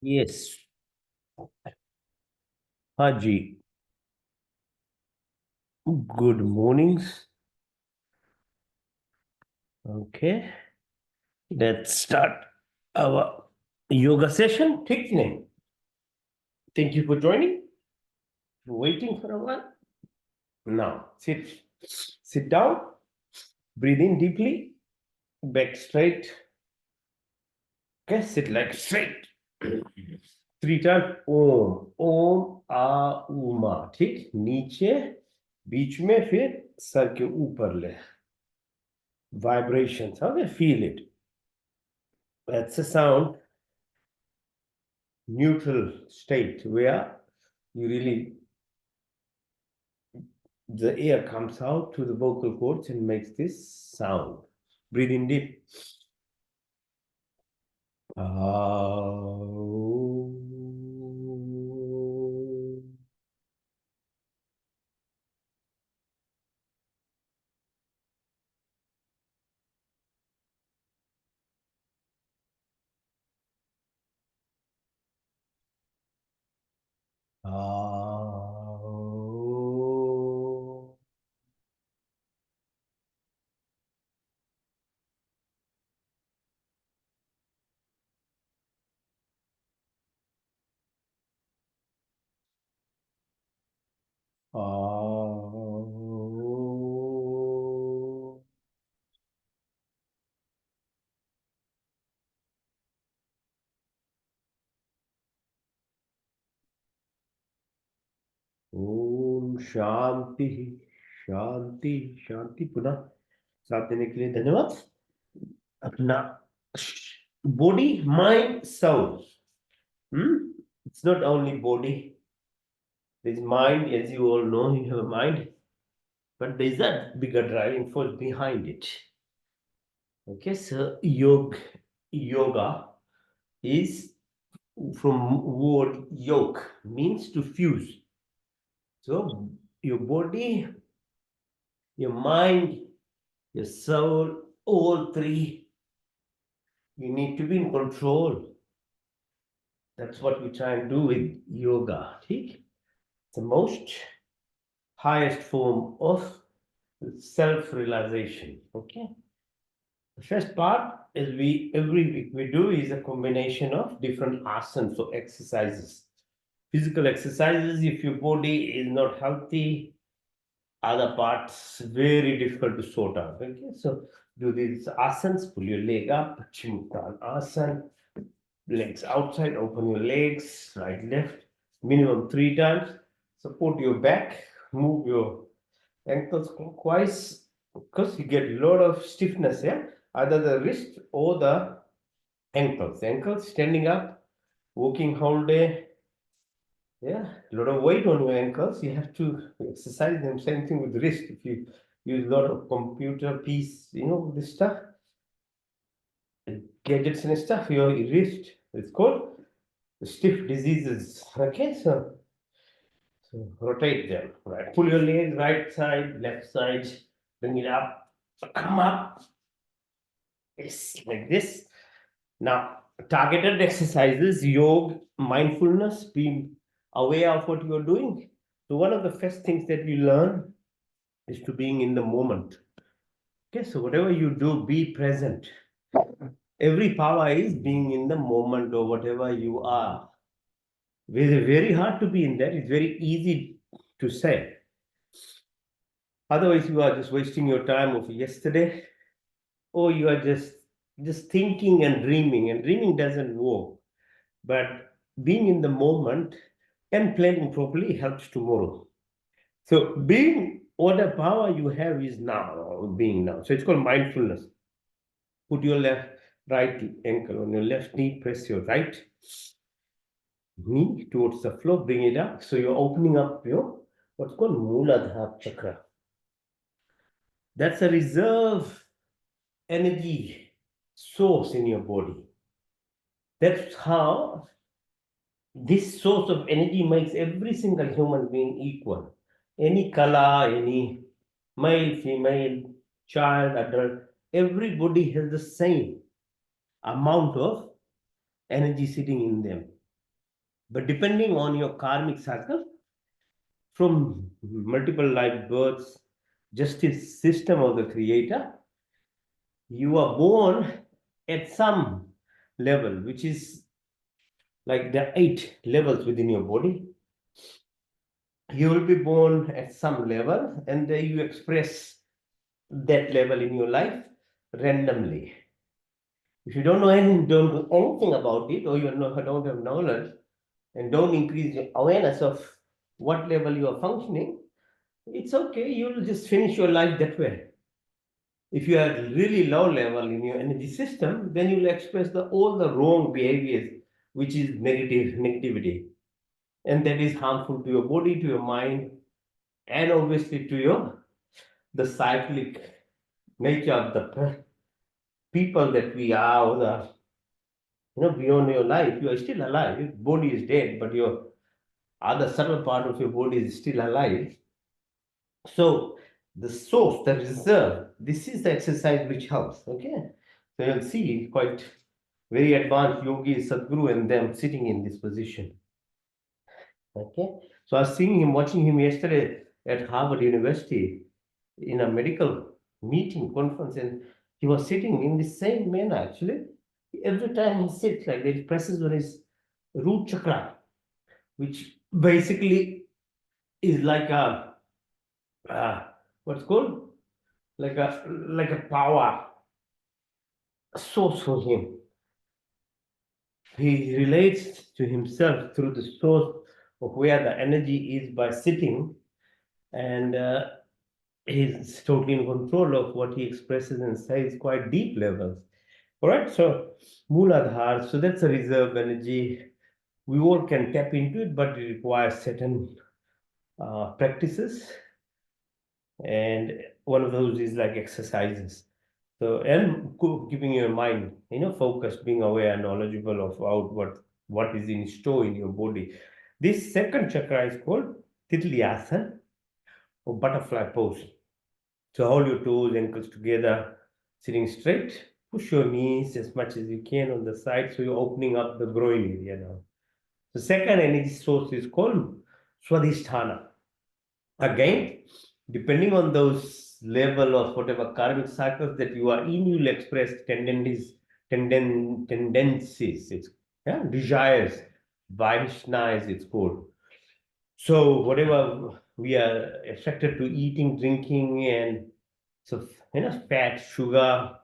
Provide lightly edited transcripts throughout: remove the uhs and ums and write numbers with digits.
Yes, Haji. Good mornings. Okay, let's start our yoga session. Take name. Thank you for joining. Waiting for a while. Now sit down. Breathe in deeply. Back straight. Okay, sit like straight. 3 times. Om Om आ उमा. ठीक, नीचे बीच में, फिर sir के ऊपर ले. Vibrations. Okay, feel it. That's a sound. Neutral state where you really the air comes out to the vocal cords and makes this sound. Breathe in deep. Om Shanti शांति शांति. पुनः साथ देने के लिए धन्यवाद. अपना body, mind, soul. It's not only body. There's mind, as you all know, you have a mind, but there's that bigger driving force behind it. Okay, so yoga is from word yoke, means to fuse. So your body, your mind, your soul, all three, you need to be in control. That's what we try and do with yoga. Okay? The most highest form of self-realization. Okay. The first part is every week we do is a combination of different asanas, so exercises. Physical exercises, if your body is not healthy, other parts very difficult to sort out. Okay, so do these asanas, pull your leg up, Paschimottanasana asana, legs outside, open your legs, right, left, minimum 3 times. Support your back, move your ankles clockwise, because you get a lot of stiffness, yeah, either the wrist or the ankles. Ankles standing up, walking whole day, yeah, a lot of weight on your ankles. You have to exercise them. Same thing with the wrist. If you use a lot of computer piece, this stuff, gadgets and stuff, your wrist, it's called stiff diseases. Okay, so rotate them. Right, pull your legs right side, left side, bring it up, come up. Yes, like this. Now, targeted exercises, yoga, mindfulness, being aware of what you're doing. So one of the first things that we learn is to being in the moment. Okay, so whatever you do, be present. Every power is being in the moment or whatever you are. It's very hard to be in that. It's very easy to say. Otherwise, you are just wasting your time of yesterday, or you are just thinking and dreaming doesn't work. But being in the moment and planning properly helps tomorrow. So being what the power you have is now, being now. So it's called mindfulness. Put your right ankle on your left knee, press your right knee towards the floor, bring it up. So you're opening up your what's called Mooladhara chakra. That's a reserve energy source in your body. That's how this source of energy makes every single human being equal. Any color, any male, female, child, adult, everybody has the same amount of energy sitting in them. But depending on your karmic cycle, from multiple life births, justice system of the creator, you are born at some level, which is like the 8 levels within your body. You will be born at some level, and then you express that level in your life randomly. If you don't know anything, don't do anything about it, or don't have knowledge, and don't increase your awareness of what level you are functioning, it's okay. You'll just finish your life that way. If you are really low level in your energy system, then you'll express all the wrong behaviors, which is negativity, and that is harmful to your body, to your mind, and obviously to your the cyclic nature of the people that we are, or the beyond your life. You are still alive. Your body is dead, but your other subtle part of your body is still alive. So the source, the reserve, this is the exercise which helps. Okay. So you'll see quite very advanced yogis, Sadhguru, and them sitting in this position. Okay. So I was seeing him, watching him yesterday at Harvard University in a medical meeting conference, and he was sitting in the same manner actually. Every time he sits like that, he presses on his root chakra, which basically is like a what's called like a power source for him. He relates to himself through the source of where the energy is by sitting, and he's totally in control of what he expresses and says, quite deep levels. All right, so Mooladhar, so that's a reserve energy. We all can tap into it, but it requires certain practices, and one of those is like exercises. So, and keeping your mind, focused, being aware, knowledgeable of about what is in store in your body. This second chakra is called Titliasana, or butterfly pose. So hold your toes, ankles together, sitting straight. Push your knees as much as you can on the side, so you're opening up the groin area now. The second energy source is called Swadhisthana. Again, depending on those level of whatever karmic cycles that you are in, you'll express tendencies, it's desires, Vaishna is it's called. So whatever we are attracted to eating, drinking, and so fat, sugar,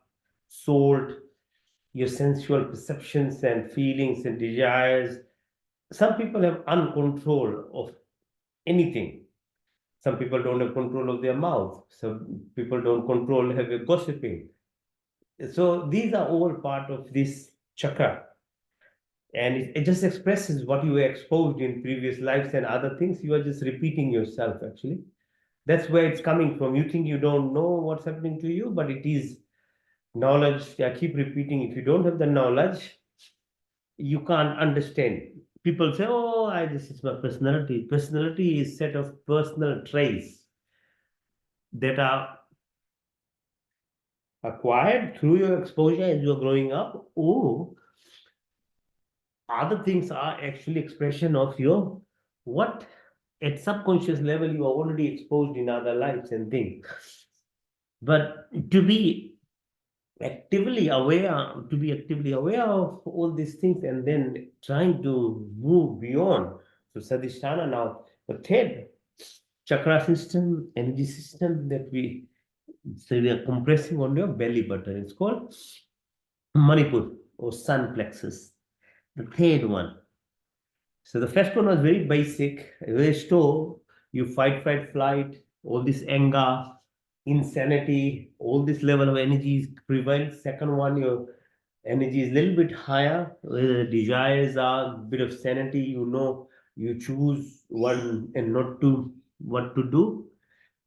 salt, your sensual perceptions and feelings and desires. Some people have uncontrol of anything. Some people don't have control of their mouth. Some people don't control, have a gossiping. So these are all part of this chakra. And it just expresses what you were exposed in previous lives and other things. You are just repeating yourself, actually. That's where it's coming from. You think you don't know what's happening to you, but it is knowledge. I keep repeating, if you don't have the knowledge, you can't understand. People say, oh, this is my personality. Personality is set of personal traits that are acquired through your exposure as you're growing up, or other things are actually expression of your what at subconscious level you are already exposed in other lives and things. But to be actively aware of all these things and then trying to move beyond. So Sadhisthana now, the third chakra system, energy system that we are compressing on your belly button. It's called Manipur or sun plexus. The third one. So the first one was very basic, very slow. You fight, flight, all this anger, insanity, all this level of energy is prevalent. Second one, your energy is a little bit higher, where the desires are a bit of sanity, you choose one and not to what to do.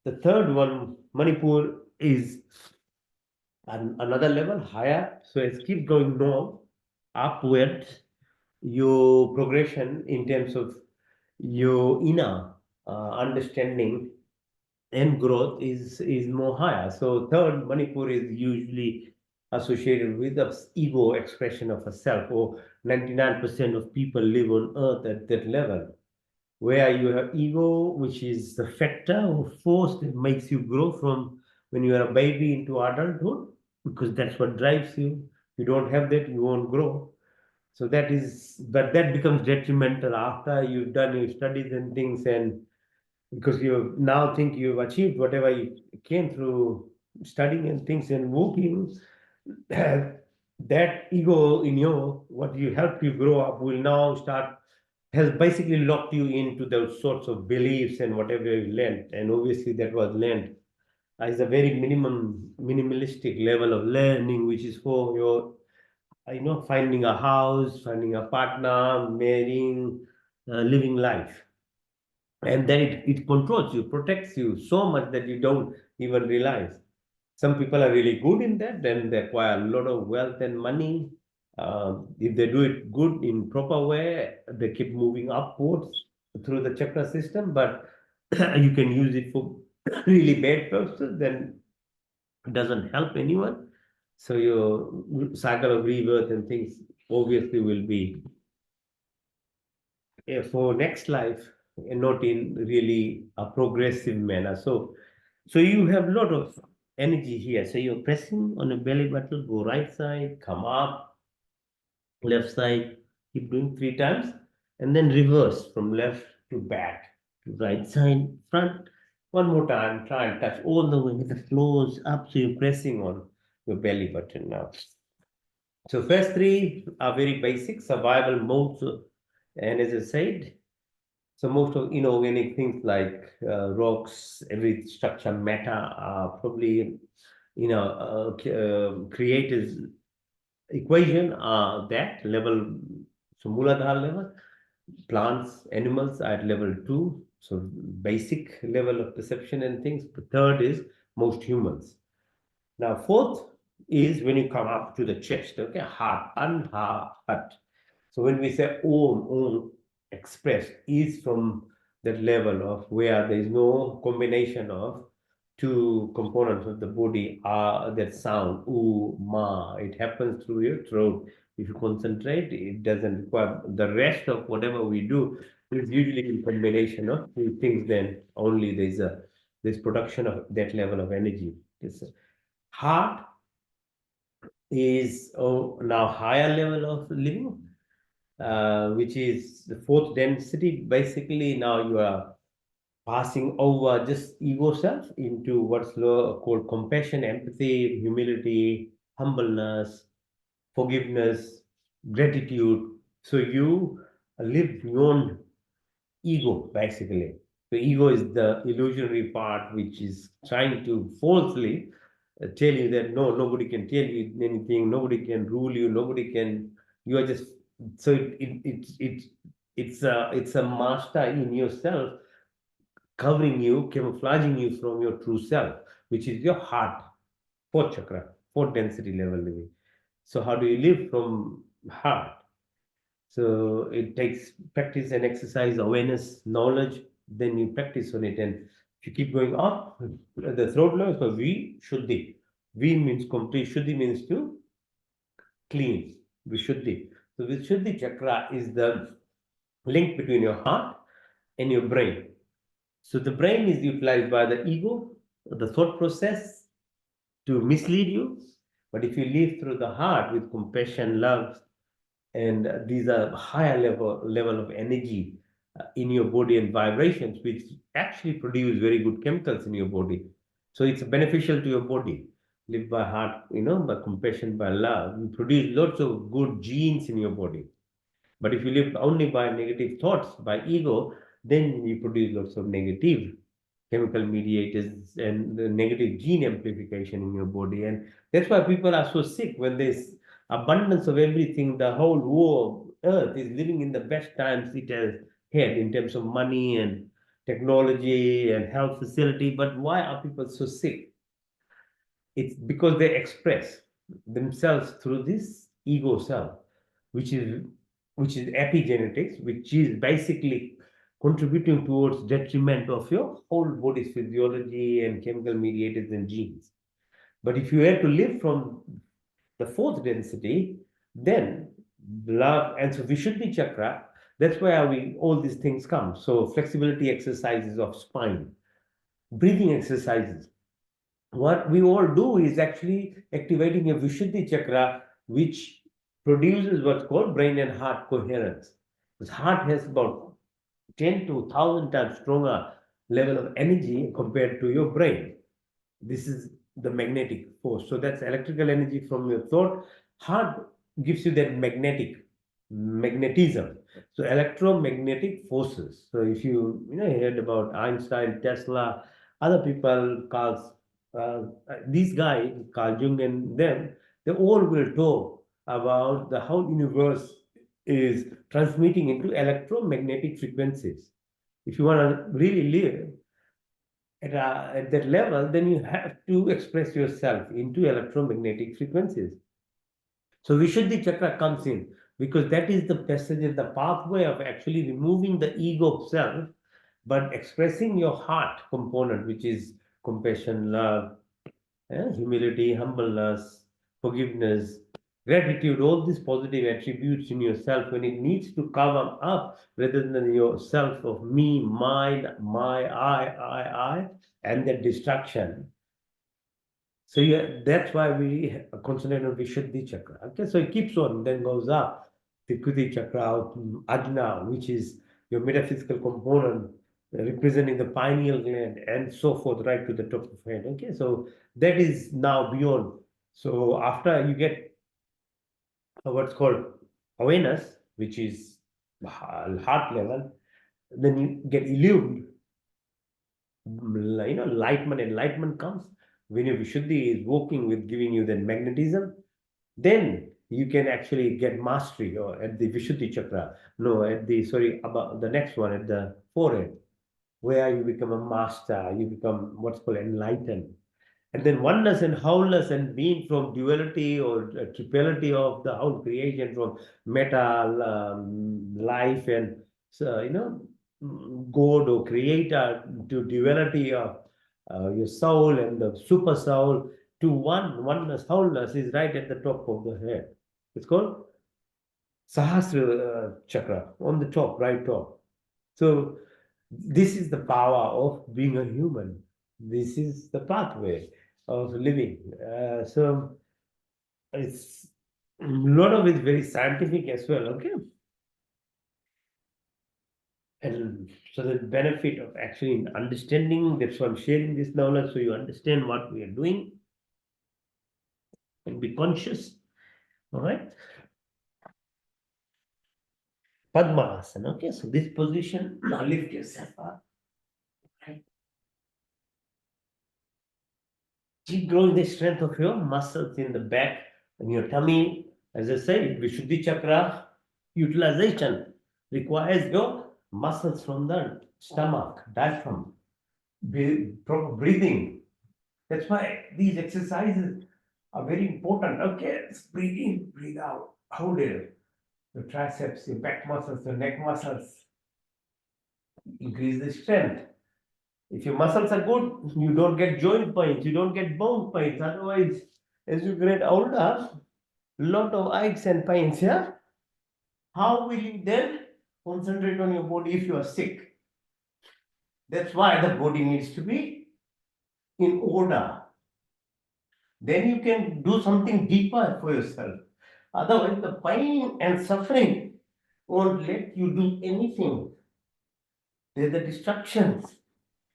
The third one, Manipur, is another level higher. So it's keep going north, upward, your progression in terms of your inner understanding and growth is more higher. So third, Manipur is usually associated with the ego expression of a self, or 99% of people live on earth at that level, where you have ego, which is the factor or force that makes you grow from when you are a baby into adulthood, because that's what drives you. You don't have that, you won't grow. So that is, but that becomes detrimental after you've done your studies and things, and because you now think you've achieved whatever you came through studying and things and working, that ego in you, what you helped you grow up, will now start, has basically locked you into those sorts of beliefs and whatever you learned. And obviously that was learned as a very minimalistic level of learning, which is for your, finding a house, finding a partner, marrying, living life. And then it controls you, protects you so much that you don't even realize. Some people are really good in that, then they acquire a lot of wealth and money. If they do it good in proper way, they keep moving upwards through the chakra system. But you can use it for really bad purposes, then it doesn't help anyone. So your cycle of rebirth and things obviously will be for next life, and not in really a progressive manner. So you have a lot of energy here. So you're pressing on a belly button, go right side, come up, left side, keep doing 3 times, and then reverse from left to back, to right side, front. One more time, try and touch all the way with the floors up. So you're pressing on your belly button now. So first three are very basic survival modes. And as I said, so most of inorganic things like rocks, every structure, matter, are probably creators equation that level. So Muladhara level, plants, animals are at level 2. So basic level of perception and things. The third is most humans. Now fourth is when you come up to the chest, okay, heart, heart. So when we say om expressed is from that level of where there is no combination of two components of the body, that sound, oo, ma, it happens through your throat. If you concentrate, it doesn't require the rest of whatever we do is usually in combination of two things, then only there's production of that level of energy. This heart is now higher level of living, which is the fourth density. Basically, now you are passing over just ego self into what's called compassion, empathy, humility, humbleness, forgiveness, gratitude. So you live beyond ego, basically. The ego is the illusionary part which is trying to falsely tell you that no, nobody can tell you anything, nobody can rule you, nobody can, you are just, so it's a master in yourself, covering you, camouflaging you from your true self, which is your heart, fourth chakra, fourth density level living. So how do you live from heart? So it takes practice and exercise, awareness, knowledge, then you practice on it. And if you keep going up, the throat level, so V, Shuddhi. V means complete, Shuddhi means to clean, Vishuddhi. So Vishuddhi chakra is the link between your heart and your brain. So the brain is utilized by the ego, the thought process, to mislead you. But if you live through the heart with compassion, love, and these are higher level of energy in your body and vibrations, which actually produce very good chemicals in your body. So it's beneficial to your body. Live by heart, by compassion, by love. You produce lots of good genes in your body. But if you live only by negative thoughts, by ego, then you produce lots of negative chemical mediators and the negative gene amplification in your body. And that's why people are so sick when there's abundance of everything. The whole war of earth is living in the best times it has had in terms of money and technology and health facility. But why are people so sick? It's because they express themselves through this ego self, which is epigenetics, which is basically contributing towards detriment of your whole body's physiology and chemical mediators and genes. But if you were to live from the fourth density, then love, and so Vishuddhi chakra, that's where all these things come. So flexibility exercises of spine, breathing exercises. What we all do is actually activating a Vishuddhi chakra, which produces what's called brain and heart coherence. Because heart has about 10 to 1,000 times stronger level of energy compared to your brain. This is the magnetic force. So that's electrical energy from your thought. Heart gives you that magnetism. So electromagnetic forces. So if you heard about Einstein, Tesla, other people, these guys, Carl Jung and them, they all will talk about the whole universe is transmitting into electromagnetic frequencies. If you want to really live at that level, then you have to express yourself into electromagnetic frequencies. So Vishuddhi chakra comes in because that is the passage, the pathway of actually removing the ego self, but expressing your heart component, which is compassion, love, humility, humbleness, forgiveness, gratitude, all these positive attributes in yourself when it needs to come up rather than yourself of me, mine, my, I, and the distraction. So yeah, that's why we concentrate on Vishuddhi chakra. Okay, so it keeps on, then goes up. Trikuti chakra, Ajna, which is your metaphysical component representing the pineal gland, and so forth, right to the top of the head. Okay, so that is now beyond. So after you get what's called awareness, which is heart level, then you get illumined. Enlightenment comes when your Vishuddhi is working with giving you that magnetism. Then you can actually get mastery or at the Vishuddhi chakra. No, at the sorry, about the next one at the forehead, where you become a master, you become what's called enlightened. And then oneness and wholeness and being from duality or triplity of the whole creation from metal, life, and God or creator to duality of your soul and the super soul to oneness, wholeness is right at the top of the head. It's called Sahasra chakra on the top, right top. So this is the power of being a human. This is the pathway of living. So it's a lot of it very scientific as well. Okay, and so the benefit of actually understanding, that's why I'm sharing this knowledge, so you understand what we are doing and be conscious. All right. Padmasana. Okay, so this position, now lift yourself up. Right. Keep growing the strength of your muscles in the back and your tummy. As I said, Vishuddhi chakra utilization requires your muscles from the stomach, diaphragm, proper breathing. That's why these exercises are very important. Okay, breathe in, breathe out. Hold it. Your triceps, your back muscles, your neck muscles. Increase the strength. If your muscles are good, you don't get joint pains, you don't get bone pains. Otherwise, as you get older, lot of aches and pains, yeah? How will you then concentrate on your body if you are sick? That's why the body needs to be in order. Then you can do something deeper for yourself. Otherwise, the pain and suffering won't let you do anything. They're the distractions.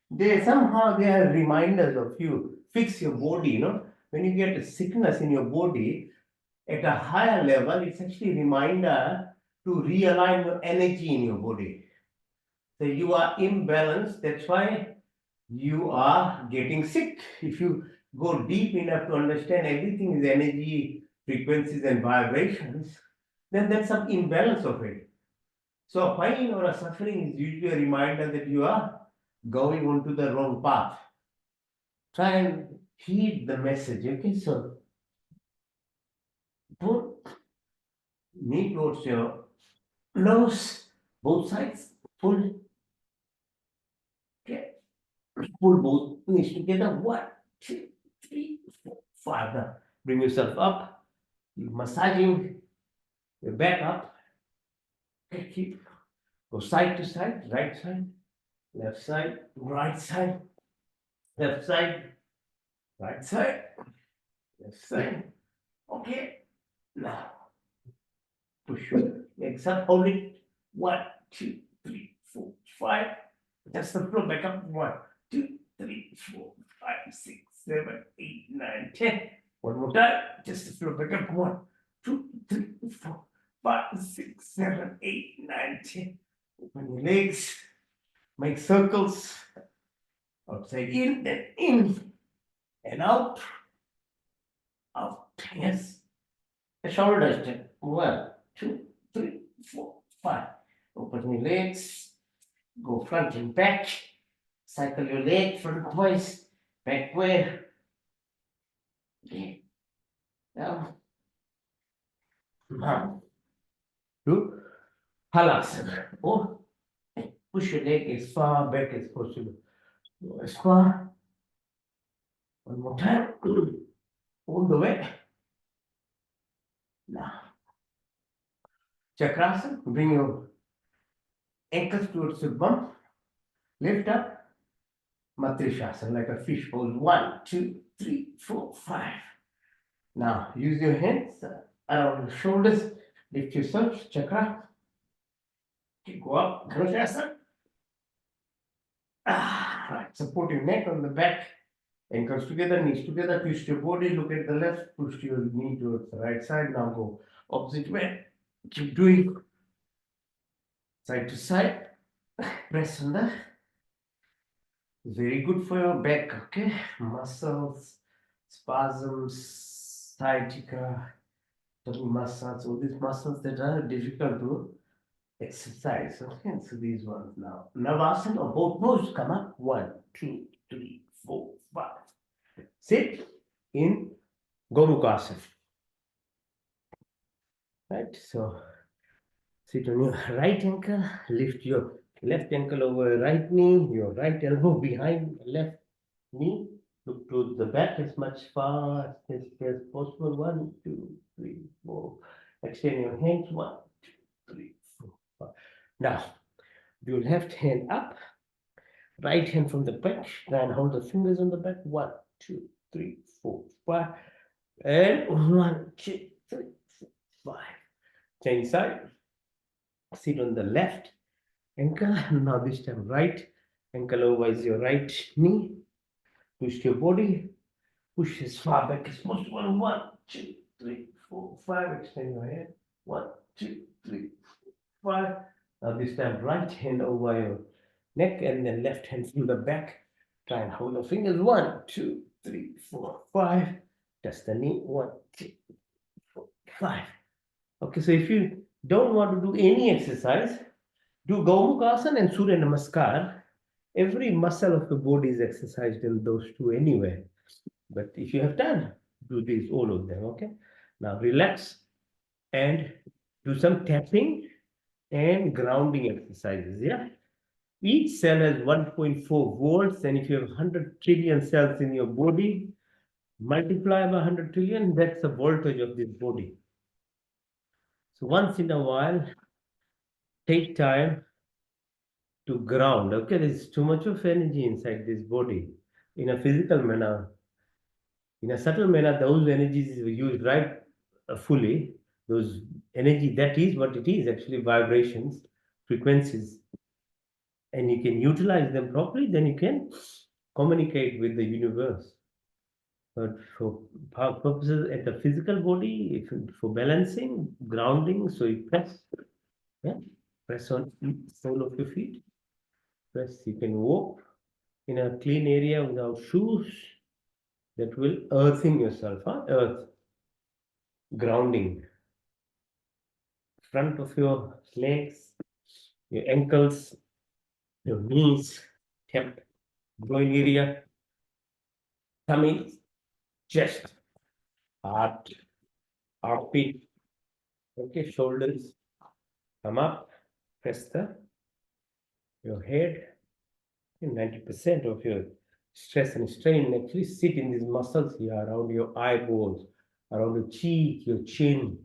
They are reminders of you. Fix your body. When you get a sickness in your body at a higher level, it's actually a reminder to realign your energy in your body. So you are imbalanced. That's why you are getting sick. If you go deep enough to understand everything is energy, frequencies, and vibrations, then there's some imbalance of it. So a pain or a suffering is usually a reminder that you are going onto the wrong path. Try and heed the message. Okay, so put knee towards your nose, both sides, pull, okay, pull both knees together. 1, 2, 3, 4, 5. Now bring yourself up. massaging your back up. Okay, keep go side to side, right side, left side, right side, left side, right side, left side. Okay, now push your legs up, hold it. 1, 2, 3, 4, 5. Just the floor back up. 1, 2, 3, 4, 5, 6, 7, 8, 9, 10. One more time. Just the floor back up. 1, 2, 3, 4, 5, 6, 7, 8, 9, 10. Open your legs. Make circles. Outside in and out. Out. Yes. The shoulders. 1, 2, 3, 4, 5. Open your legs. Go front and back. Cycle your leg front twice. Back way. Okay. Down. Now. Do halasana. Or push your leg as far back as possible. Go as far. One more time. All the way. Now. Chakrasana. Bring your ankles towards the bump. Lift up. Matrishasana like a fish pose. 1, 2, 3, 4, 5. Now use your hands around the shoulders. Lift yourself. Chakra. Go up. Dhanurasana. Right. Support your neck on the back. Ankles together, knees together. Twist your body. Look at the left. Push your knee towards the right side. Now go opposite way. Keep doing side to side. Press on the. Very good for your back. Okay. Muscles, spasms, sciatica, tummy muscles. All these muscles that are difficult to exercise. Okay. So these ones now. Navasana or both pose. Come up. 1, 2, 3, 4, 5. Sit in Gomukhasana. Right, so sit on your right ankle, lift your left ankle over your right knee, your right elbow behind left knee. Look to the back as much far as possible. 1, 2, 3, 4. Extend your hands. 1, 2, 3, 4, 5. Now, your left hand up, right hand from the back, and hold the fingers on the back. 1, 2, 3, 4, 5. And 1, 2, 3, 4, 5. Change side. Sit on the left ankle. Now this time right ankle over is your right knee. Twist your body. Push as far back as possible. 1, 2, 3, 4, 5. Extend your hand. 1, 2, 3, 4, 5. Now this time right hand over your neck and then left hand from the back. Try and hold the fingers. 1, 2, 3, 4, 5. Touch the knee. 1, 2, 3, 4, 5. Okay, so if you don't want to do any exercise, do Gomukhasana and Surya Namaskar. Every muscle of the body is exercised in those two anyway. But if you have time, do these, all of them, okay? Now relax and do some tapping and grounding exercises, yeah? Each cell has 1.4 volts, and if you have 100 trillion cells in your body, multiply by 100 trillion, that's the voltage of this body. So once in a while, take time to ground. Okay, there's too much of energy inside this body. In a physical manner, in a subtle manner, those energies is used right fully. Those energy, that is what it is, actually vibrations, frequencies, and you can utilize them properly, then you can communicate with the universe. But for purposes at the physical body, for balancing, grounding, so you press, yeah, press on each sole of your feet. Press. You can walk in a clean area without shoes. That will earthing yourself, huh? Earth, grounding. Front of your legs, your ankles, your knees, hip, groin area, tummy, chest, heart, armpit. Okay, shoulders. Come up. Press your head. 90% of your stress and strain actually sit in these muscles here around your eyeballs, around your cheek, your chin.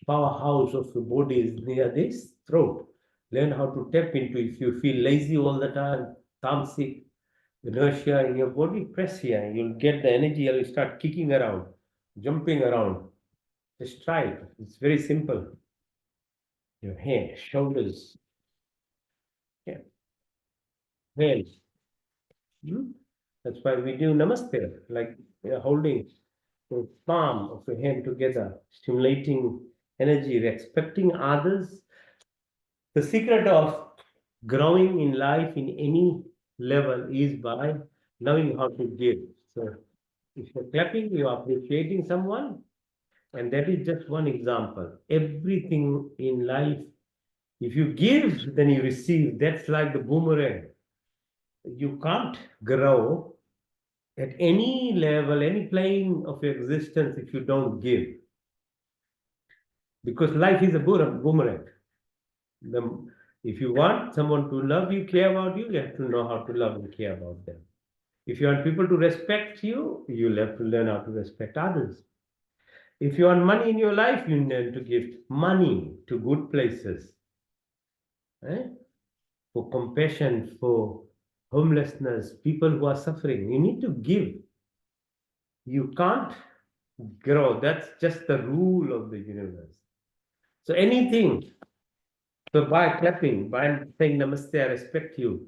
Powerhouse of your body is near this throat. Learn how to tap into. If you feel lazy all the time, thumbsick, inertia in your body, press here. You'll get the energy. You'll start kicking around, jumping around. Just try it. It's very simple. Your head, shoulders, yeah, hands. Hmm? That's why we do namaste, like holding the palm of your hand together, stimulating energy, respecting others. The secret of growing in life in any level is by knowing how to give. So if you're clapping, you're appreciating someone, and that is just one example. Everything in life, if you give, then you receive. That's like the boomerang. You can't grow at any level, any plane of your existence if you don't give. Because life is a boomerang. The, if you want someone to love you, care about you, you have to know how to love and care about them. If you want people to respect you, you'll have to learn how to respect others. If you want money in your life, you learn to give money to good places. Eh? For compassion, for homelessness, people who are suffering. You need to give. You can't grow. That's just the rule of the universe. So anything, so by clapping, by saying namaste, I respect you,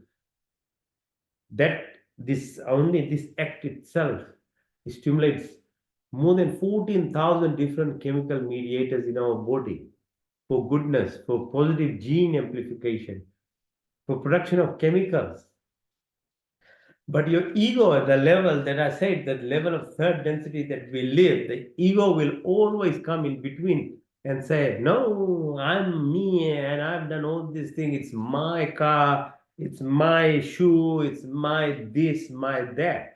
that this only this act itself stimulates more than 14,000 different chemical mediators in our body for goodness, for positive gene amplification, for production of chemicals. But your ego, at the level that I said, that level of third density that we live, the ego will always come in between and say, no, I'm me and I've done all this thing. It's my car, it's my shoe, it's my this, my that.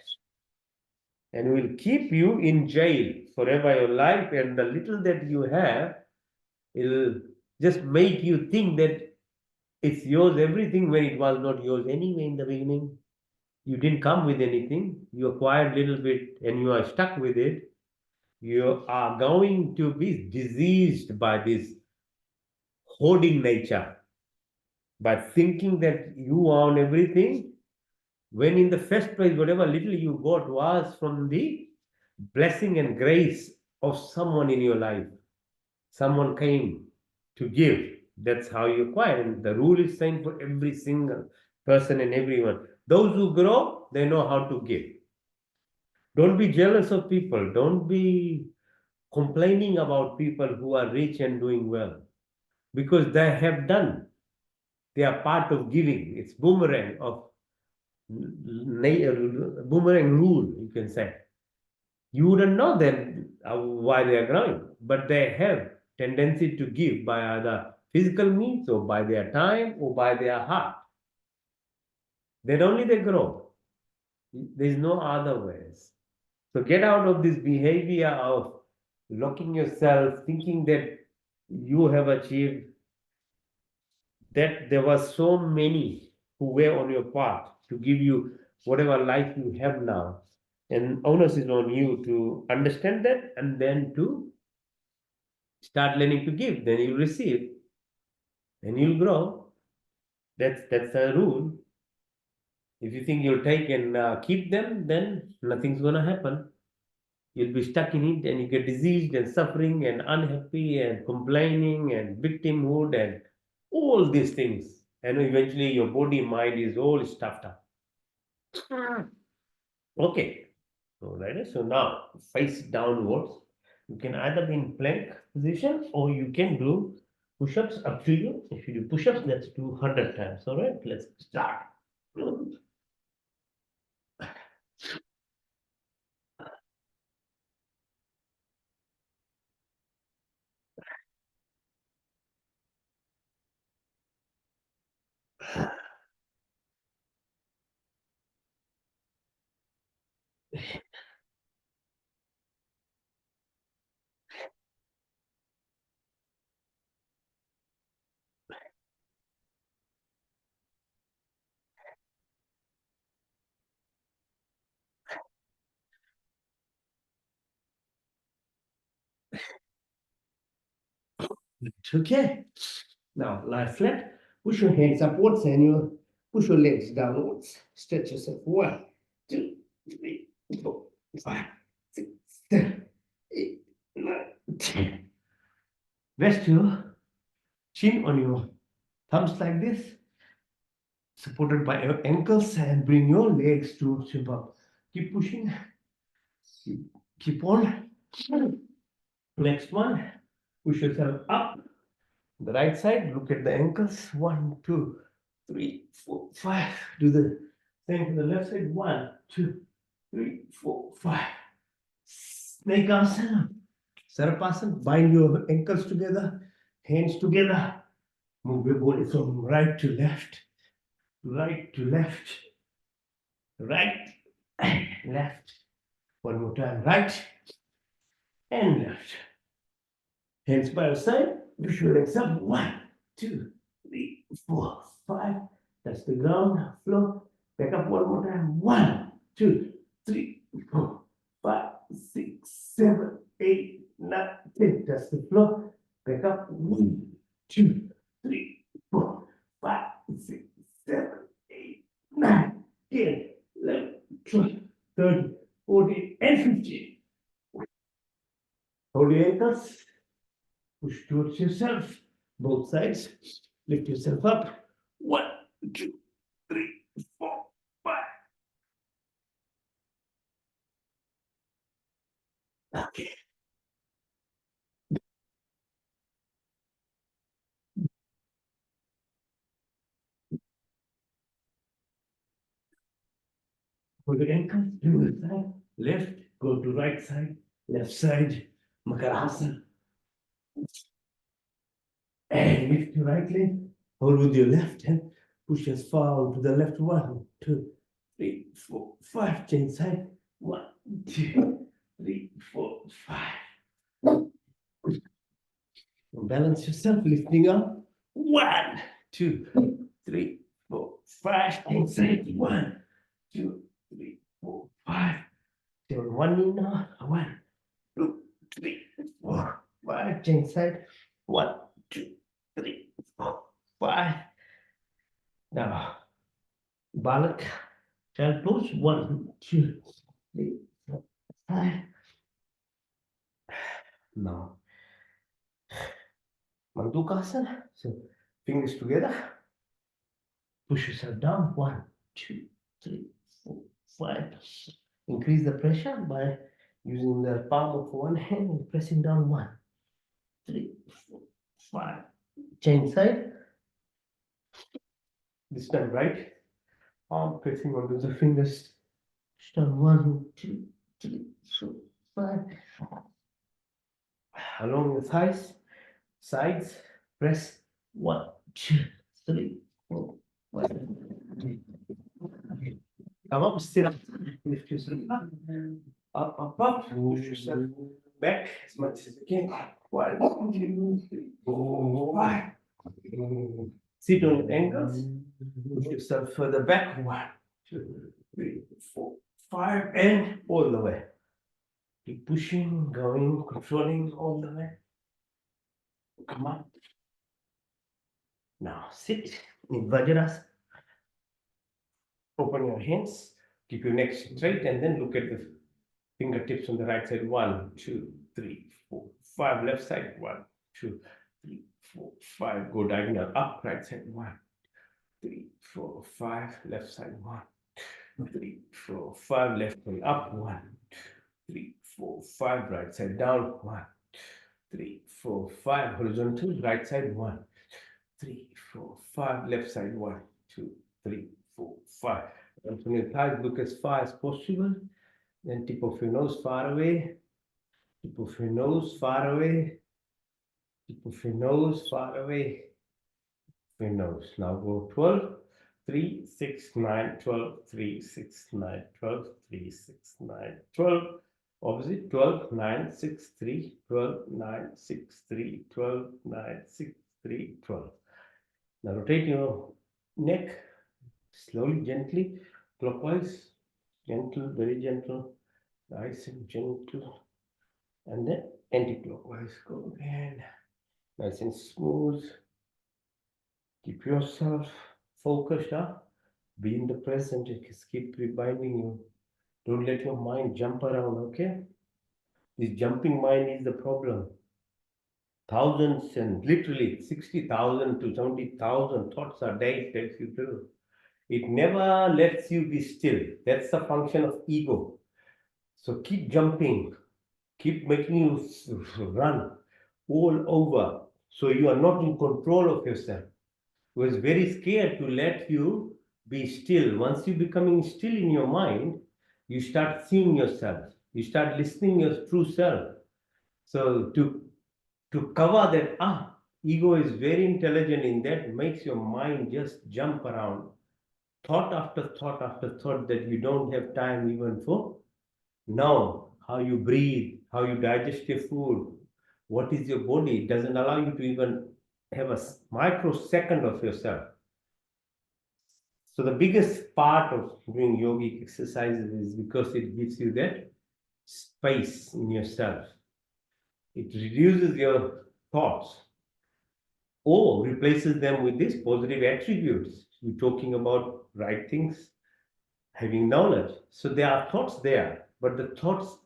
And will keep you in jail forever your life. And the little that you have, it'll just make you think that it's yours everything when it was not yours anyway in the beginning. You didn't come with anything. You acquired little bit and you are stuck with it. You are going to be diseased by this hoarding nature, by thinking that you own everything, when in the first place, whatever little you got was from the blessing and grace of someone in your life. Someone came to give. That's how you acquire. And the rule is same for every single person and everyone. Those who grow, they know how to give. Don't be jealous of people. Don't be complaining about people who are rich and doing well because they have done. They are part of giving. It's boomerang of boomerang rule, you can say. You wouldn't know them why they are growing, but they have tendency to give by either physical means or by their time or by their heart. Then only they grow. There is no other ways. So get out of this behavior of locking yourself, thinking that you have achieved, that there were so many who were on your path to give you whatever life you have now. And onus is on you to understand that and then to start learning to give. Then you'll receive and you'll grow. That's the rule. If you think you'll take and keep them, then nothing's gonna happen. You'll be stuck in it and you get diseased and suffering and unhappy and complaining and victimhood and all these things. And eventually your body, mind is all stuffed up. Okay. So that is so now face downwards. You can either be in plank position or you can do push-ups up to you. If you do push-ups, let's do 100 times. All right, let's start. Okay. Now lie flat. Push your hands upwards and you push your legs downwards. Stretch yourself. 1, 2, 3, 4, 5, 6, 7, 8, 9, 10. Rest your chin on your thumbs like this, supported by your ankles, and bring your legs to hip up. Keep pushing. Keep on. Next one. Push yourself up. The right side. Look at the ankles. 1, 2, 3, 4, 5. Do the same for the left side. 1, 2, 3, 4, 5. Snake asana. Sarapasana. Bind your ankles together. Hands together. Move your body from right to left. Right to left. Right. Left. One more time. Right and left. Hands by your side. Push your legs up. 1, 2, 3, 4, 5. That's the ground. Floor. Back up one more time. 1, 2, 3, 4, 5, 6, 7, 8, 9, 10. That's the floor. Back up. 1, 2, 3, 4, 5, 6, 7, 8, 9, 10, 11, 12, 13, 14, and 15. Hold your ankles. Push towards yourself. Both sides. Lift yourself up. 1, 2, 3, 4, 5. Okay. Hold your ankles. Do the side. Left. Go to right side. Left side. Makarasana. And lift your right leg. Hold with your left hand. Push as far to the left. 1, 2, 3, 4, 5. Change side. 1, 2, 3, 4, 5. Balance yourself, lifting up. 1, 2, 3, 4, 5. Change side. 1, 2, 3, 4, 5. Stay on one knee now. 1, 2, 3, 4, 5. Change side. 1, 2, 3, 4, 5. Now, Balak, child pose. 1, 2, 3, 4, 5. Now, Mandukasana. So, fingers together. Push yourself down. 1, 2, 3, 4, 5. Increase the pressure by using the palm of one hand and pressing down. 1, 3, 4, 5. Change side. This time right arm pressing onto the fingers. Down. 1, 2, 3, 4, 5. Along the thighs, sides, press. 1, 2, 3, 4, 5. Come up, sit up, lift yourself up, up, push yourself back as much as you can. 1, 2, 3, 4, 5. Sit on your ankles, push yourself further back. 1, 2, 3, 4, 5, and all the way. Keep pushing, going, controlling all the way. Come up. Now sit in Vajrasana. Open your hands, keep your neck straight, and then look at the fingertips on the right side. 1, 2, 3, 4, 5. Left side. 1, 2, 3, 4, 5. Go diagonal up. Right side. 1, 3, 4, 5. Left side. 1, 3, 4, 5. Left side up. 1, 3, 4, 5. Right side down. 1, 3, 4, 5. Horizontal. Right side. 1, 3, 4, 5. Left side. 1, 2, 3, 4, 5. And from your thighs, look as far as possible. Then tip of your nose far away. Tip of your nose far away. Tip of your nose far away. Your nose. Now go 12, 3, 6, 9, 12, 3, 6, 9, 12, 3, 6, 9, 12. Opposite 12, 9, 6, 3, 12, 9, 6, 3, 12, 9, 6, 3, 12. Now rotate your neck slowly, gently, clockwise. Gentle, very gentle, nice and gentle. And then anti-clockwise. Go again. Nice and smooth. Keep yourself focused, huh? Be in the present. Just keep reminding you. Don't let your mind jump around, okay? This jumping mind is the problem. Thousands and literally 60,000 to 70,000 thoughts a day takes you through. It never lets you be still. That's the function of ego. So keep jumping, keep making you run all over. So you are not in control of yourself. Who is very scared to let you be still. Once you becoming still in your mind, you start seeing yourself. You start listening your true self. So to cover that, ego is very intelligent in that, makes your mind just jump around, thought after thought after thought that you don't have time even for now. How you breathe, how you digest your food, what is your body, it doesn't allow you to even have a microsecond of yourself. So the biggest part of doing yogic exercises is because it gives you that space in yourself. It reduces your thoughts or replaces them with these positive attributes. You're talking about right things, having knowledge. So there are thoughts there, but the thoughts,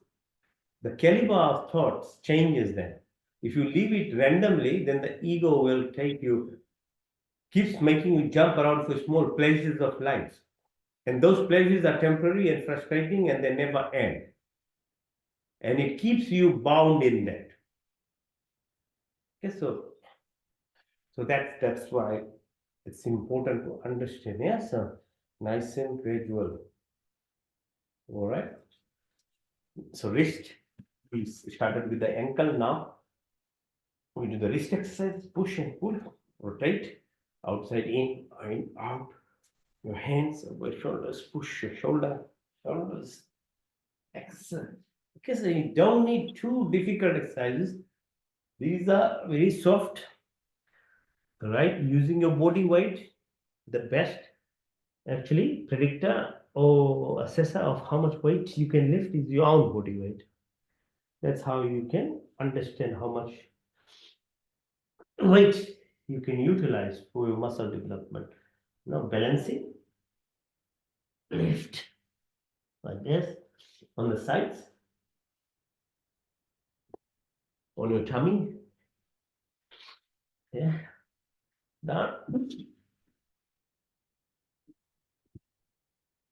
the caliber of thoughts changes then. If you leave it randomly, then the ego will take you, keeps making you jump around for small pleasures of life. And those pleasures are temporary and frustrating and they never end. And it keeps you bound in that. Okay, so that's why it's important to understand. Yes, nice and gradual. All right. So wrist, we started with the ankle. Now we do the wrist exercise, push and pull, rotate, outside in out. Your hands over shoulders, push your shoulders, exercise. Okay, so you don't need too difficult exercises. These are very soft, right? Using your body weight, the best actually predictor or assessor of how much weight you can lift is your own body weight. That's how you can understand how much weight you can utilize for your muscle development. Now balancing, lift like this on the sides, on your tummy. Yeah, down.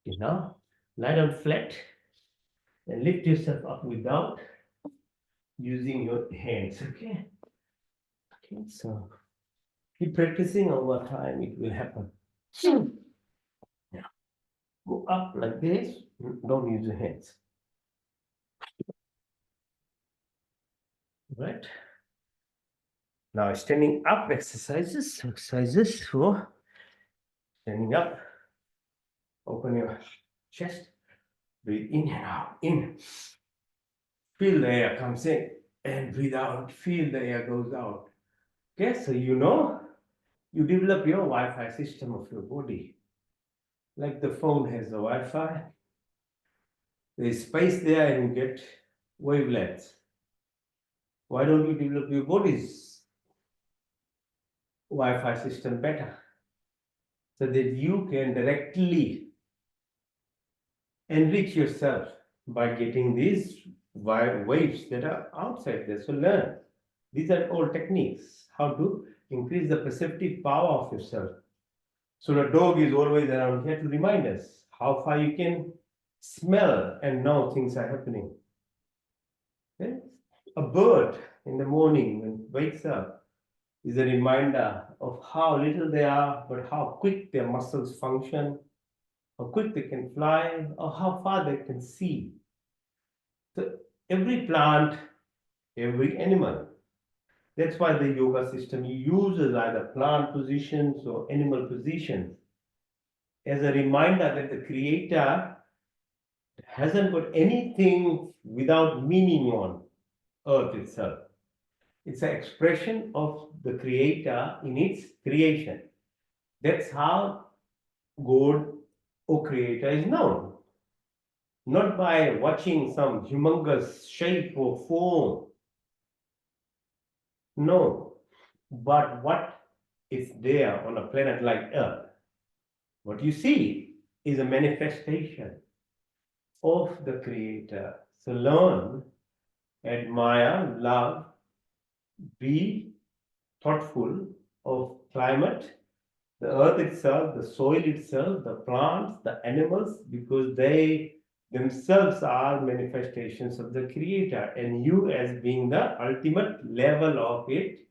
You know, lie down flat and lift yourself up without using your hands. Okay. Okay. So keep practicing over time. It will happen. Yeah. Go up like this. Don't use your hands. Right. Now standing up exercises. Exercises for standing up. Open your chest. Breathe in and out. In. Feel the air comes in and breathe out. Feel the air goes out. Okay, so you develop your Wi-Fi system of your body. Like the phone has a Wi-Fi, there's space there and you get wavelengths. Why don't you develop your body's Wi-Fi system better? So that you can directly enrich yourself by getting these waves that are outside there. So learn. These are all techniques, how to increase the perceptive power of yourself. So the dog is always around here to remind us how far you can smell and know things are happening. Okay? A bird in the morning when it wakes up is a reminder of how little they are, but how quick their muscles function, how quick they can fly, or how far they can see. So every plant, every animal. That's why the yoga system uses either plant positions or animal positions as a reminder that the creator hasn't got anything without meaning on earth itself. It's an expression of the creator in its creation. That's how God or creator is known. Not by watching some humongous shape or form. No. But what is there on a planet like Earth? What you see is a manifestation of the Creator. So learn, admire, love, be thoughtful of climate, the earth itself, the soil itself, the plants, the animals, because they themselves are manifestations of the Creator, and you, as being the ultimate level of it,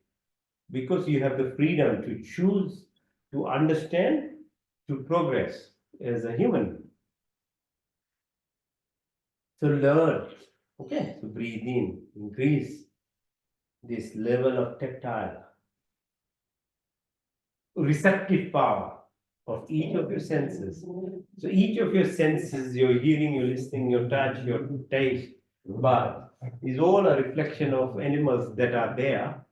because you have the freedom to choose, to understand, to progress as a human. So, learn, okay, so breathe in, increase this level of tactile, receptive power of each of your senses. So each of your senses, your hearing, your listening, your touch, your taste, but is all a reflection of animals that are there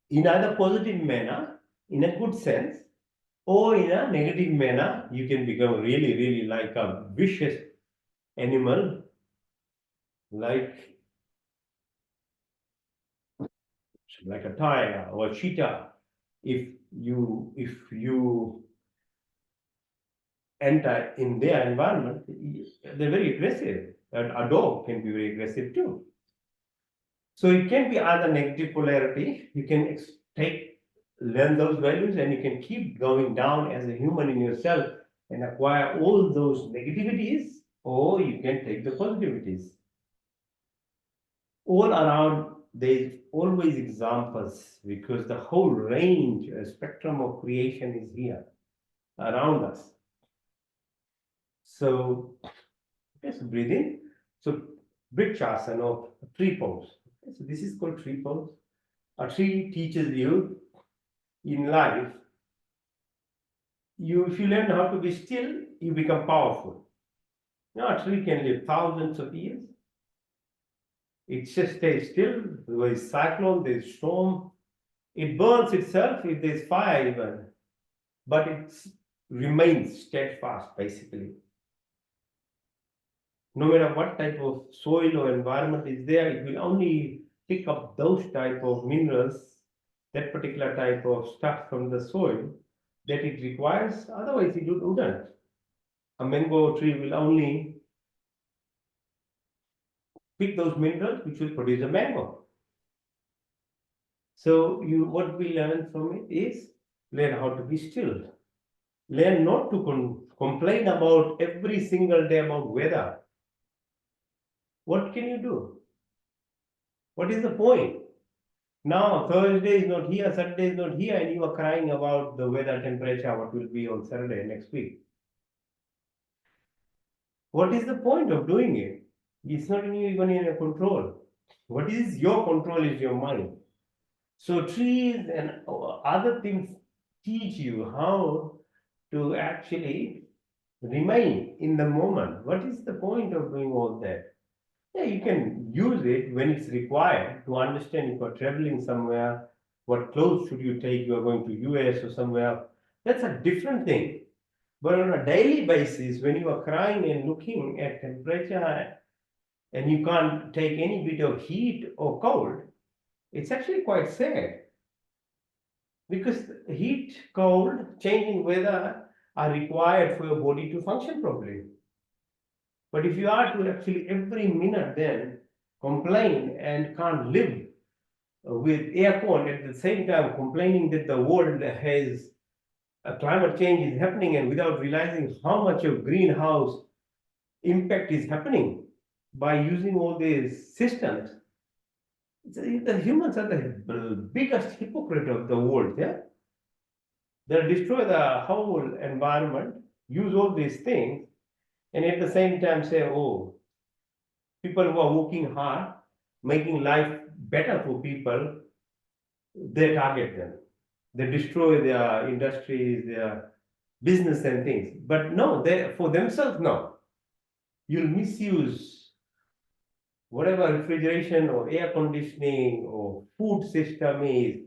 in either positive manner, in a good sense, or in a negative manner. You can become really, really like a vicious animal, like a tiger or a cheetah. If you enter in their environment, they're very aggressive. And a dog can be very aggressive too. So it can be either negative polarity. You can learn those values, and you can keep going down as a human in yourself and acquire all those negativities, or you can take the positivities. All around, there's always examples because the whole range, spectrum of creation is here around us. So yes, breathe in. So Vrikshasana of tree pose. So this is called tree pose. A tree teaches you in life. If you learn how to be still, you become powerful. Now a tree can live thousands of years. It just stays still. There's cyclone, there's storm. It burns itself if there's fire even, but it remains steadfast basically. No matter what type of soil or environment is there, it will only pick up those type of minerals, that particular type of stuff from the soil that it requires. Otherwise, it wouldn't. A mango tree will only pick those minerals which will produce a mango. So what we learn from it is learn how to be still. Learn not to complain about every single day about weather. What can you do? What is the point? Now Thursday is not here, Saturday is not here, and you are crying about the weather temperature, what will be on Saturday next week. What is the point of doing it? It's not even in your control. What is your control is your mind. So trees and other things teach you how to actually remain in the moment. What is the point of doing all that? Yeah, you can use it when it's required to understand if you're traveling somewhere, what clothes should you take, you're going to US or somewhere. That's a different thing. But on a daily basis, when you are crying and looking at temperature and you can't take any bit of heat or cold, it's actually quite sad. Because heat, cold, changing weather are required for your body to function properly. But if you are to actually every minute then complain and can't live with aircon at the same time complaining that the world has a climate change is happening and without realizing how much of greenhouse impact is happening by using all these systems, the humans are the biggest hypocrite of the world. Yeah, they'll destroy the whole environment, use all these things, and at the same time say, oh, people who are working hard, making life better for people, they target them. They destroy their industries, their business and things. But no, they for themselves, no. You'll misuse whatever refrigeration or air conditioning or food system is.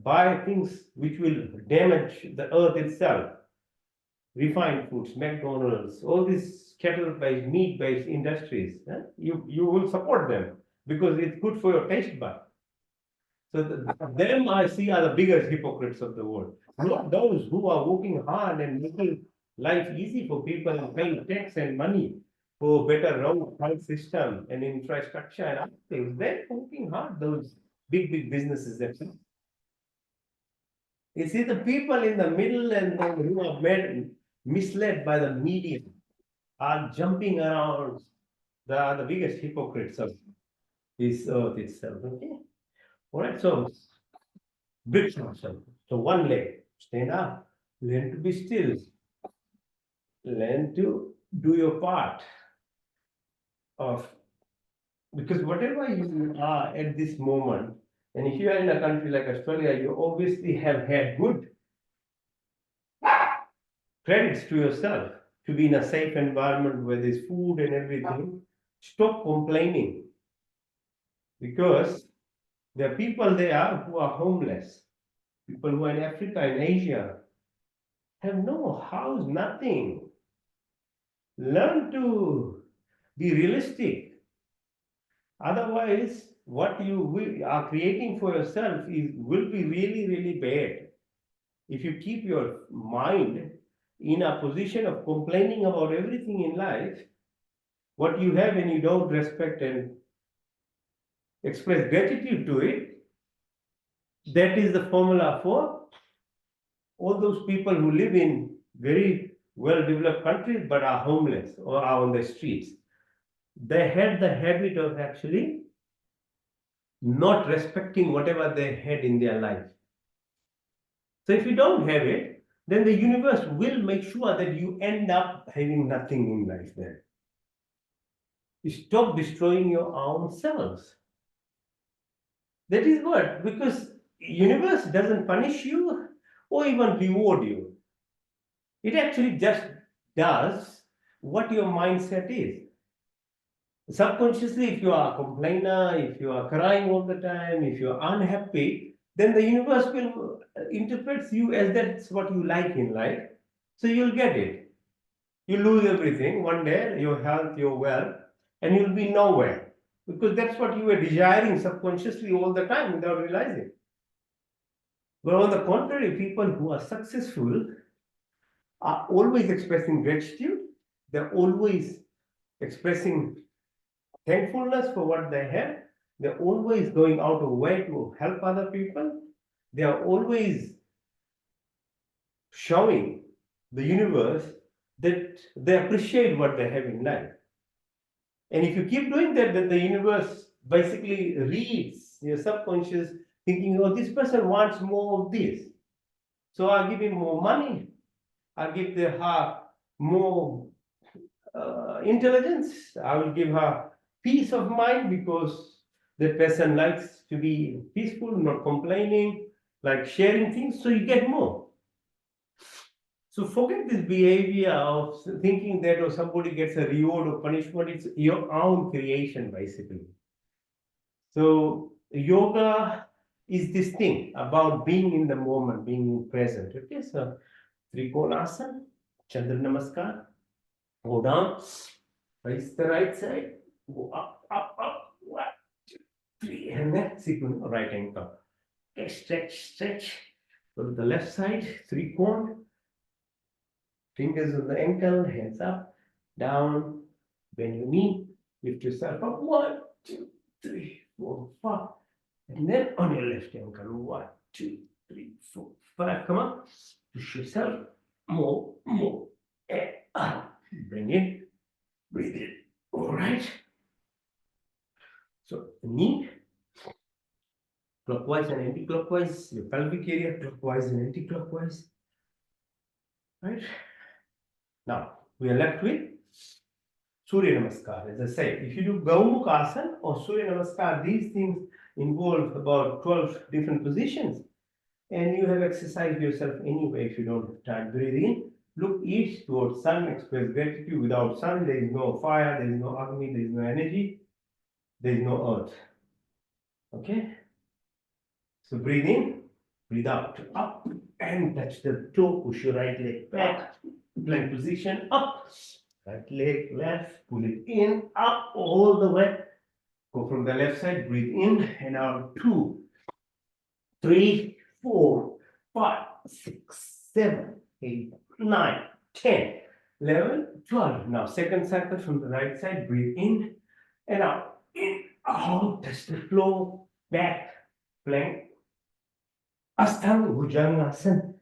Buy things which will damage the earth itself. Refined foods, McDonald's, all these cattle-based, meat-based industries, you will support them because it's good for your taste bud. So them I see are the biggest hypocrites of the world. Not those who are working hard and making life easy for people and paying tax and money for better road, health system and infrastructure and other things. They're working hard, those big businesses themselves. You see, the people in the middle and who are misled by the media are jumping around. They are the biggest hypocrites of this earth itself. Okay. All right. So, bridge yourself. So, one leg, stand up, learn to be still, learn to do your part of, because whatever you are at this moment, and if you are in a country like Australia, you obviously have had good credits to yourself to be in a safe environment where there's food and everything. Stop complaining, because there are people there who are homeless, people who are in Africa and Asia have no house, nothing. Learn to be realistic. Otherwise, what you are creating for yourself will be really bad. If you keep your mind in a position of complaining about everything in life, what you have and you don't respect and express gratitude to it, that is the formula for all those people who live in very well developed countries but are homeless or are on the streets. They had the habit of actually not respecting whatever they had in their life. So if you don't have it, then the universe will make sure that you end up having nothing in life then. Stop destroying your own selves. That is what, because universe doesn't punish you or even reward you. It actually just does what your mindset is. Subconsciously, if you are a complainer, if you are crying all the time, if you are unhappy, then the universe will interpret you as that's what you like in life. So you'll get it. You lose everything one day, your health, your wealth, and you'll be nowhere. Because that's what you were desiring subconsciously all the time without realizing. But on the contrary, people who are successful are always expressing gratitude. They're always expressing thankfulness for what they have. They're always going out of way to help other people. They are always showing the universe that they appreciate what they have in life. And if you keep doing that, then the universe basically reads your subconscious thinking, oh, this person wants more of this. So I'll give him more money. I'll give her more intelligence. I will give her peace of mind because the person likes to be peaceful, not complaining, like sharing things, so you get more. So forget this behavior of thinking that or somebody gets a reward or punishment. It's your own creation, basically. So yoga is this thing about being in the moment, being present. Okay, so Trikonasana, Chandra Namaskar, go down, face the right side, go up, 1, 2, 3, and then sequence right ankle. Okay, stretch. Go to the left side, 3 cone, fingers on the ankle, hands up, down, bend your knee, lift yourself up, 1, 2, 3, 4, 5, and then on your left ankle, 1, 2, 3, 4, 5, come on, push yourself, more, and up, bring it, breathe in, all right. So knee, clockwise and anti-clockwise, your pelvic area, clockwise and anti-clockwise, right? Now, we are left with Surya Namaskar. As I said, if you do Gaumukh Asana or Surya Namaskar, these things involve about 12 different positions. And you have exercised yourself anyway if you don't have time. Breathe in, look east towards sun, express gratitude. Without sun, there is no fire, there is no Agni, there is no energy, there is no earth. Okay? So breathe in, breathe out, up and touch the toe, push your right leg back, plank position, up, right leg left, pull it in, up all the way. Go from the left side, breathe in and out, 2, 3, 4, 5, 6, 7, 8, 9, 10, 11, 12. Now, second cycle from the right side. Breathe in and out. In, out. Touch the floor. Back. Plank. Ashtanga Bhujangasana.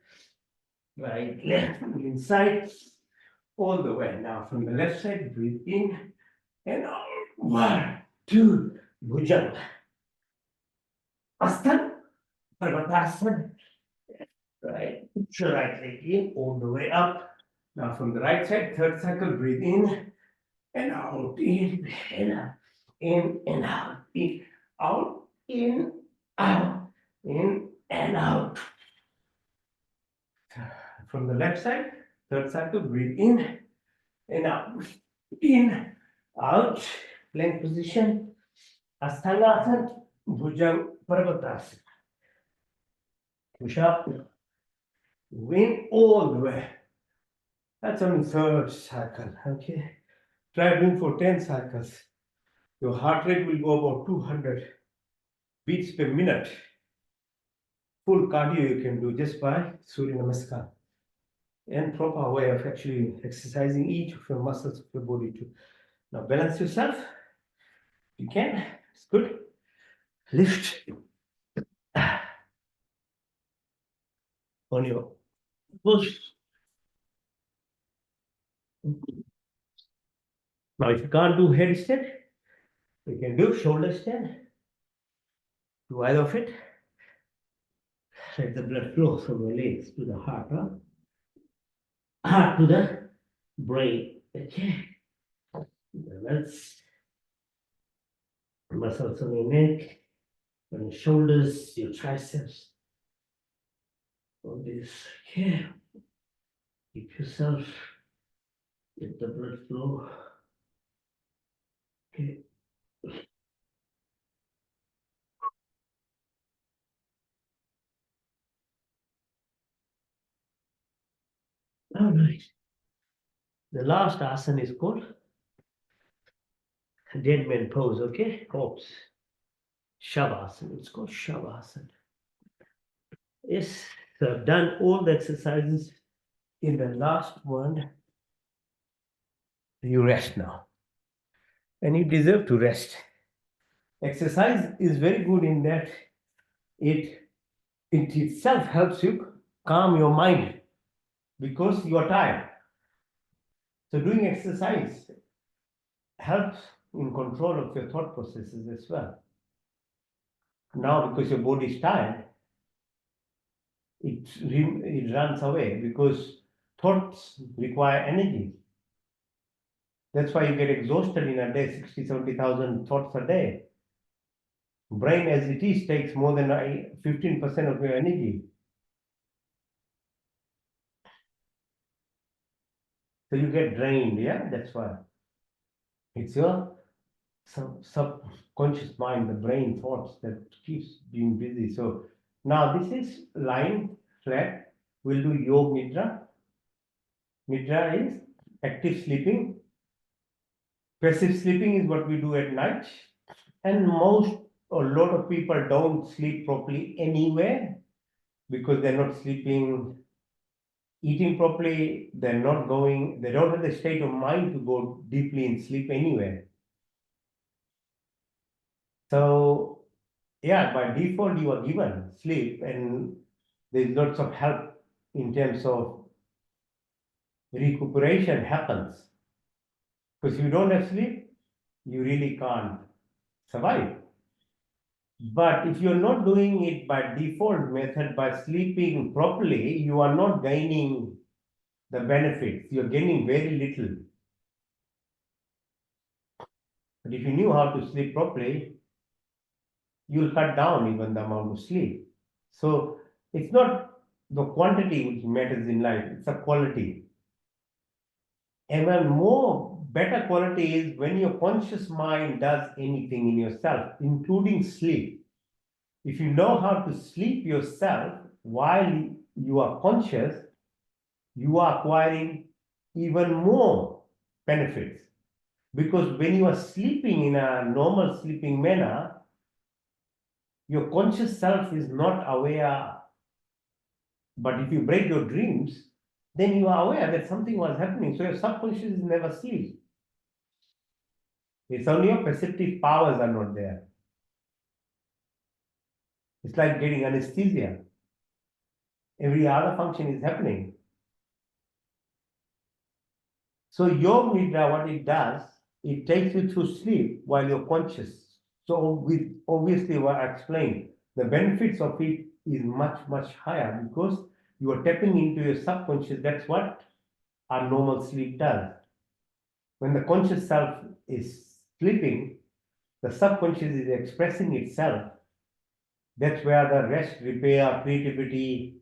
Right, left, inside. All the way. Now, from the left side, breathe in and out. 1, 2, Bhujanga. Ashtanga Parvatasana. Right, put your right leg in all the way up. Now from the right side, third cycle, breathe in and out, in and out, in and out, in, out, in, out, in and out. From the left side, third cycle, breathe in and out, in, out, plank position, Asthangasana, Bhujanga Parvatasana. Push up, in all the way. That's only third cycle, okay? Try doing for 10 cycles. Your heart rate will go about 200 beats per minute. Full cardio you can do just by Surya Namaskar. And proper way of actually exercising each of your muscles of your body too. Now balance yourself. You can. It's good. Lift. On your push. Now if you can't do headstand, you can do shoulder stand. Do either of it. Let the blood flow from your legs to the heart, huh? Heart to the brain. Okay. Balance. Muscles on your neck, on your shoulders, your triceps. All this. Okay. Keep yourself. Let the blood flow. Okay. All right. The last asana is called dead man pose, okay? Corpse. Shavasana. It's called Shavasana. Yes, so I've done all the exercises. In the last one, you rest now. And you deserve to rest. Exercise is very good in that it itself helps you calm your mind because you are tired. So doing exercise helps in control of your thought processes as well. Now, because your body is tired, it runs away because thoughts require energy. That's why you get exhausted in a day, 60, 70,000 thoughts a day. Brain as it is takes more than 15% of your energy. So you get drained, yeah, that's why. It's your subconscious mind, the brain thoughts that keeps being busy. So now this is lying flat. We'll do Yoga Nidra. Nidra is active sleeping. Passive sleeping is what we do at night. And a lot of people don't sleep properly anywhere because they're not sleeping, eating properly, they don't have the state of mind to go deeply in sleep anywhere. So, yeah, by default, you are given sleep, and there's lots of help in terms of recuperation happens. Because if you don't have sleep, you really can't survive. But if you're not doing it by default method, by sleeping properly, you are not gaining the benefits. You're gaining very little. But if you knew how to sleep properly, you'll cut down even the amount of sleep. So it's not the quantity which matters in life, it's the quality. And when more better quality is when your conscious mind does anything in yourself, including sleep. If you know how to sleep yourself while you are conscious, you are acquiring even more benefits. Because when you are sleeping in a normal sleeping manner, Your conscious self is not aware, but if you break your dreams, then you are aware that something was happening. So your subconscious is never sleep. It's only your perceptive powers are not there. It's like getting anesthesia. Every other function is happening. So Yog Nidra, what it does, it takes you through sleep while you're conscious. So with obviously what I explained, the benefits of it is much, much higher because you are tapping into your subconscious. That's what our normal sleep does. When the conscious self is sleeping, the subconscious is expressing itself. That's where the rest, repair, creativity,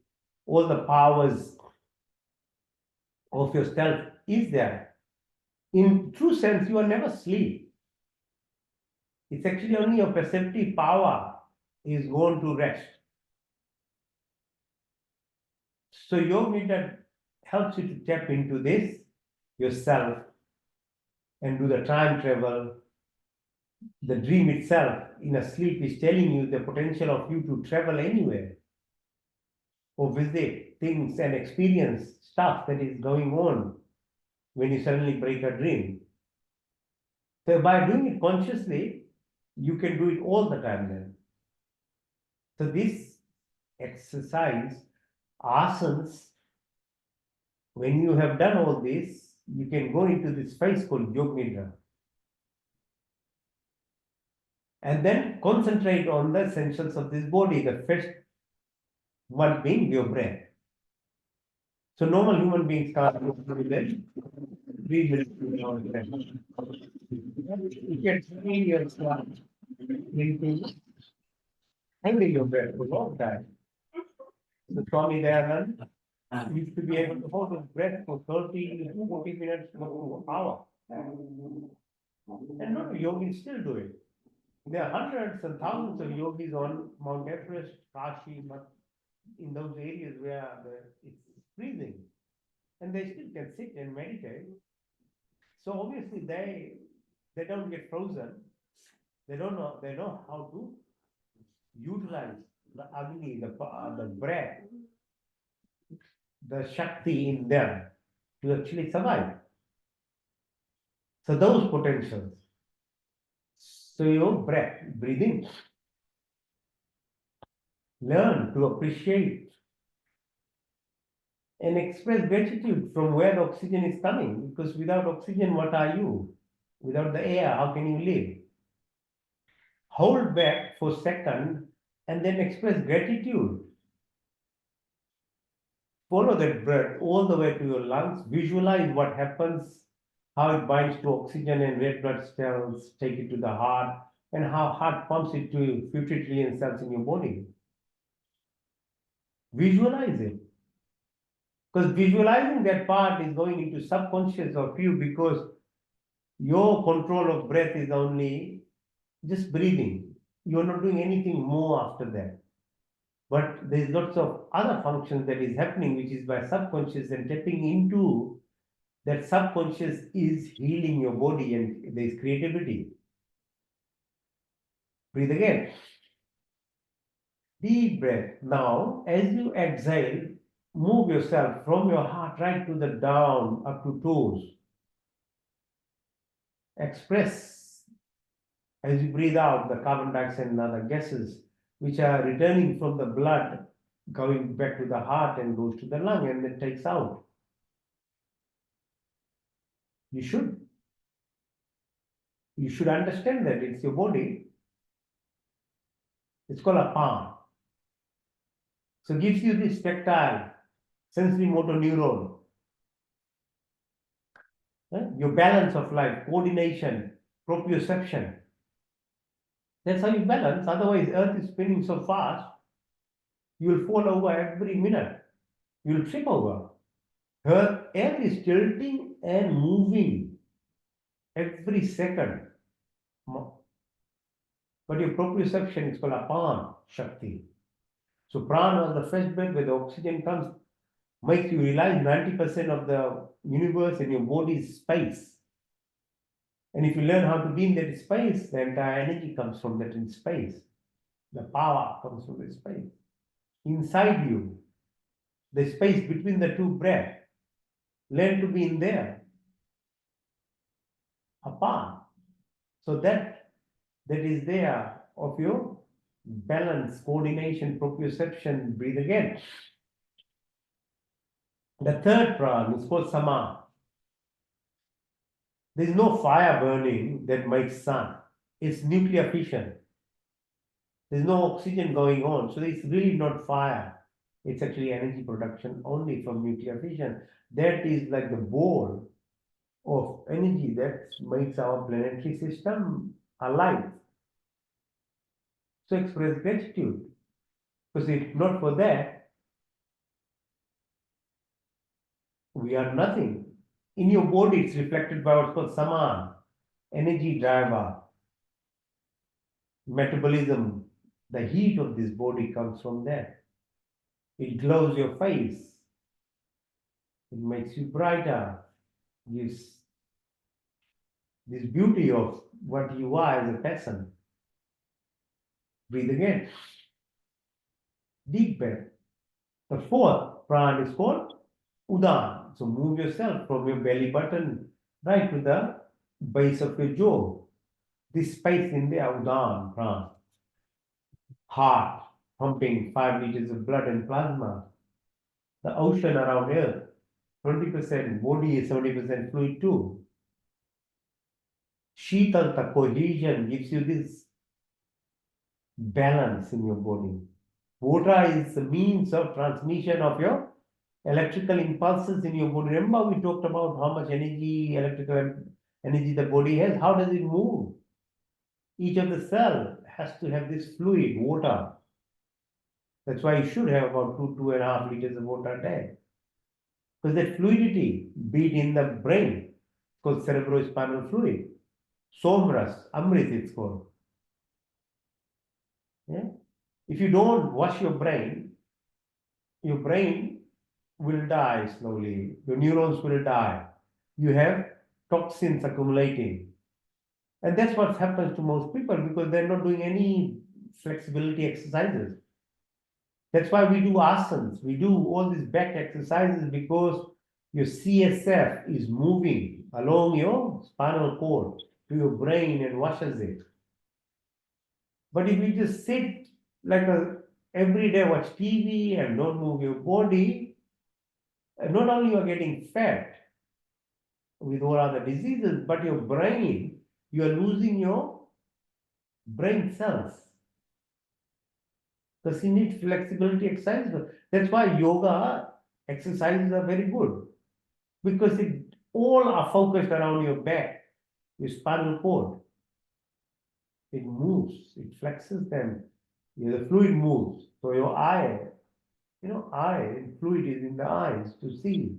all the powers of yourself is there. In true sense, you are never asleep. It's actually only your perceptive power is going to rest. So Yoga Nidra helps you to tap into this yourself and do the time travel. The dream itself in a sleep is telling you the potential of you to travel anywhere or visit things and experience stuff that is going on when you suddenly break a dream. So by doing it consciously, you can do it all the time then. So this exercise, asanas, when you have done all this, you can go into this phase called Yoga Nidra. And then concentrate on the essentials of this body, the first one being your breath. So normal human beings can't do that. 3 minutes without breath. You can feel yourself into holding your breath for a long time. So Swami Dayanand used to be able to hold his breath for 30, 40 minutes to an hour. And no yogis still do it. There are hundreds and thousands of yogis on Mount Everest, Kashi, but in those areas where it's freezing, and they still can sit and meditate. So obviously they don't get frozen. They don't know. They know how to utilize the agni, the breath, the shakti in them to actually survive. So those potentials. So your breath, breathing, learn to appreciate and express gratitude from where the oxygen is coming. Because without oxygen, what are you? Without the air, how can you live? Hold back for a second and then express gratitude. Follow that breath all the way to your lungs. Visualize what happens, how it binds to oxygen and red blood cells, take it to the heart, and how heart pumps it to 50 trillion cells in your body. Visualize it. Because visualizing that part is going into subconscious of you because your control of breath is only just breathing. You're not doing anything more after that. But there's lots of other functions that is happening, which is by subconscious, and tapping into that subconscious is healing your body and there's creativity. Breathe again. Deep breath. Now, as you exhale, move yourself from your heart right to the down, up to toes. Express as you breathe out the carbon dioxide and other gases which are returning from the blood, going back to the heart and goes to the lung and then takes out. You should understand that it's your body. It's called a palm. So it gives you this tactile sensory motor neuron. Your balance of life, coordination, proprioception. That's how you balance. Otherwise, Earth is spinning so fast, you will fall over every minute. You will trip over. Earth is tilting and moving every second. But your proprioception is called Apan Shakti. So prana, the first breath where the oxygen comes, makes you realize 90% of the universe and your body is space. And if you learn how to be in that space, the entire energy comes from that in space. The power comes from the space. Inside you, the space between the two breaths. Learn to be in there. Apart. So that is there of your balance, coordination, proprioception. Breathe again. The third prana is called sama. There is no fire burning that makes sun. It's nuclear fission. There's no oxygen going on. So it's really not fire. It's actually energy production only from nuclear fission. That is like the ball of energy that makes our planetary system alive. So express gratitude. Because if not for that, we are nothing. In your body, it's reflected by what's called saman, energy driver, metabolism. The heat of this body comes from there. It glows your face. It makes you brighter. Gives this beauty of what you are as a person. Breathe again. Deep breath. The fourth prana is called Udan. So move yourself from your belly button right to the base of your jaw. This space in the Udan prana. Heart pumping 5 liters of blood and plasma. The ocean around Earth, 20%, body is 70% fluid too. Shitalta, cohesion, gives you this balance in your body. Water is the means of transmission of your electrical impulses in your body. Remember, we talked about how much energy, electrical energy the body has. How does it move? Each of the cell has to have this fluid, water. That's why you should have about 2.5 liters of water a day. Because that fluidity, be it in the brain, it's called cerebrospinal fluid. Somras, Amrit, it's called. Yeah? If you don't wash your brain will die slowly. Your neurons will die. You have toxins accumulating. And that's what happens to most people because they're not doing any flexibility exercises. That's why we do asanas. We do all these back exercises because your CSF is moving along your spinal cord to your brain and washes it. But if you just sit like every day watch TV and don't move your body, not only you are getting fat with all other diseases, but your brain, you are losing your brain cells. Because you need flexibility exercises. That's why yoga exercises are very good. Because it all are focused around your back, your spinal cord. It moves, it flexes them. The fluid moves. So your eye, fluid is in the eyes to see.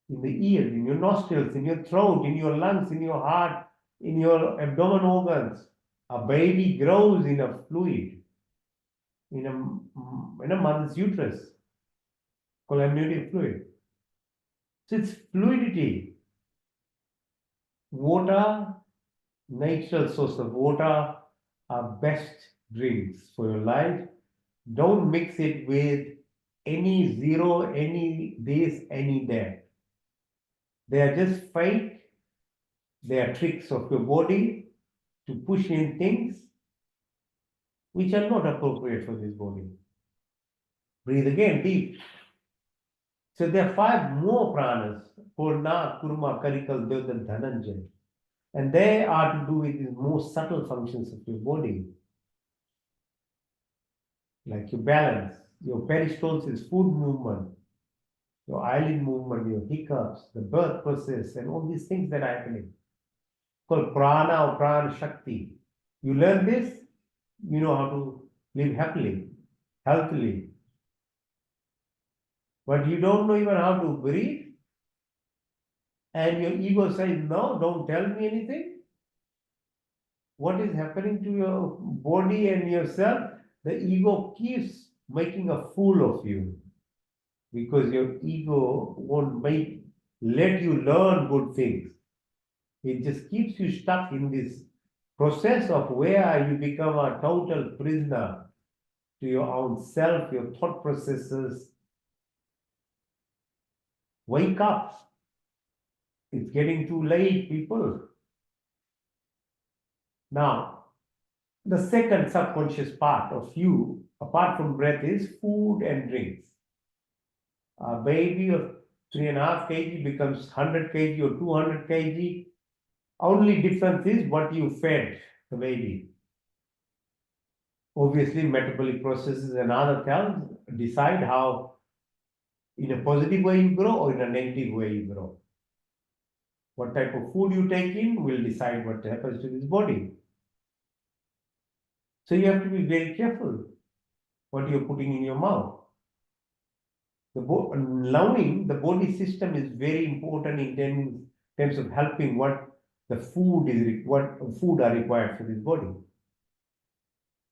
In the ears, in your nostrils, in your throat, in your lungs, in your heart, in your abdominal organs. A baby grows in a fluid, in a mother's uterus, called amniotic fluid. So it's fluidity. Water, natural source of water, are best drinks for your life. Don't mix it with any zero, any this, any that. They are just fake. They are tricks of your body to push in things which are not appropriate for this body. Breathe again deep. So there are 5 more pranas called Na, Kurma, Karikal, Devdan, Dhananjay. And they are to do with the most subtle functions of your body. Like your balance, your peristalsis, food movement, your eyelid movement, your hiccups, the birth process, and all these things that are happening. Called prana or prana shakti. You learn this, you know how to live happily, healthily. But you don't know even how to breathe, and your ego says, no, don't tell me anything. What is happening to your body and yourself? The ego keeps making a fool of you because your ego won't let you learn good things. It just keeps you stuck in this process of where you become a total prisoner to your own self, your thought processes. Wake up. It's getting too late, people. Now, the second subconscious part of you, apart from breath, is food and drinks. A baby of 3.5 kg becomes 100 kg or 200 kg. Only difference is what you fed the baby. Obviously, metabolic processes and other things decide how, in a positive way you grow or in a negative way you grow. What type of food you take in will decide what happens to this body. So you have to be very careful what you're putting in your mouth. Allowing the body system is very important in terms of helping what food are required for this body.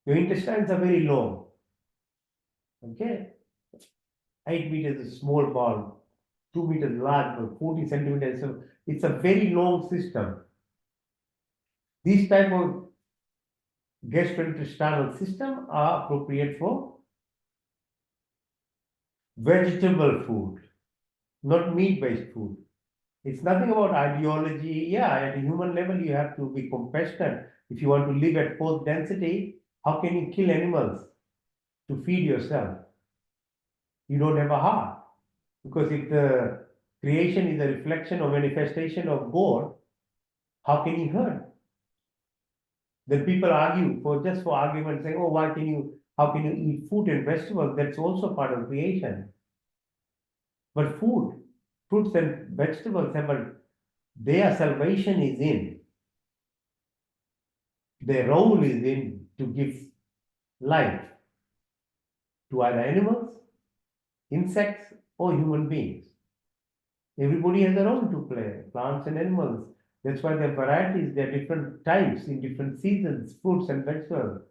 Your intestines are very long. Okay, 8 meters is a small ball, 2 meters large, but 40 centimeters. So it's a very long system. These type of gastrointestinal system are appropriate for vegetable food, not meat-based food. It's nothing about ideology. Yeah, at a human level, you have to be compassionate. If you want to live at fourth density, how can you kill animals to feed yourself? You don't have a heart. Because if the creation is a reflection or manifestation of God, how can you hurt? Then people argue for just for argument, saying, "Oh, how can you eat fruit and vegetables?" That's also part of creation. But fruits and vegetables their salvation is in. Their role is in to give life to either animals, insects, or human beings. Everybody has a role to play, plants and animals. That's why there are varieties, there are different types in different seasons, fruits and vegetables.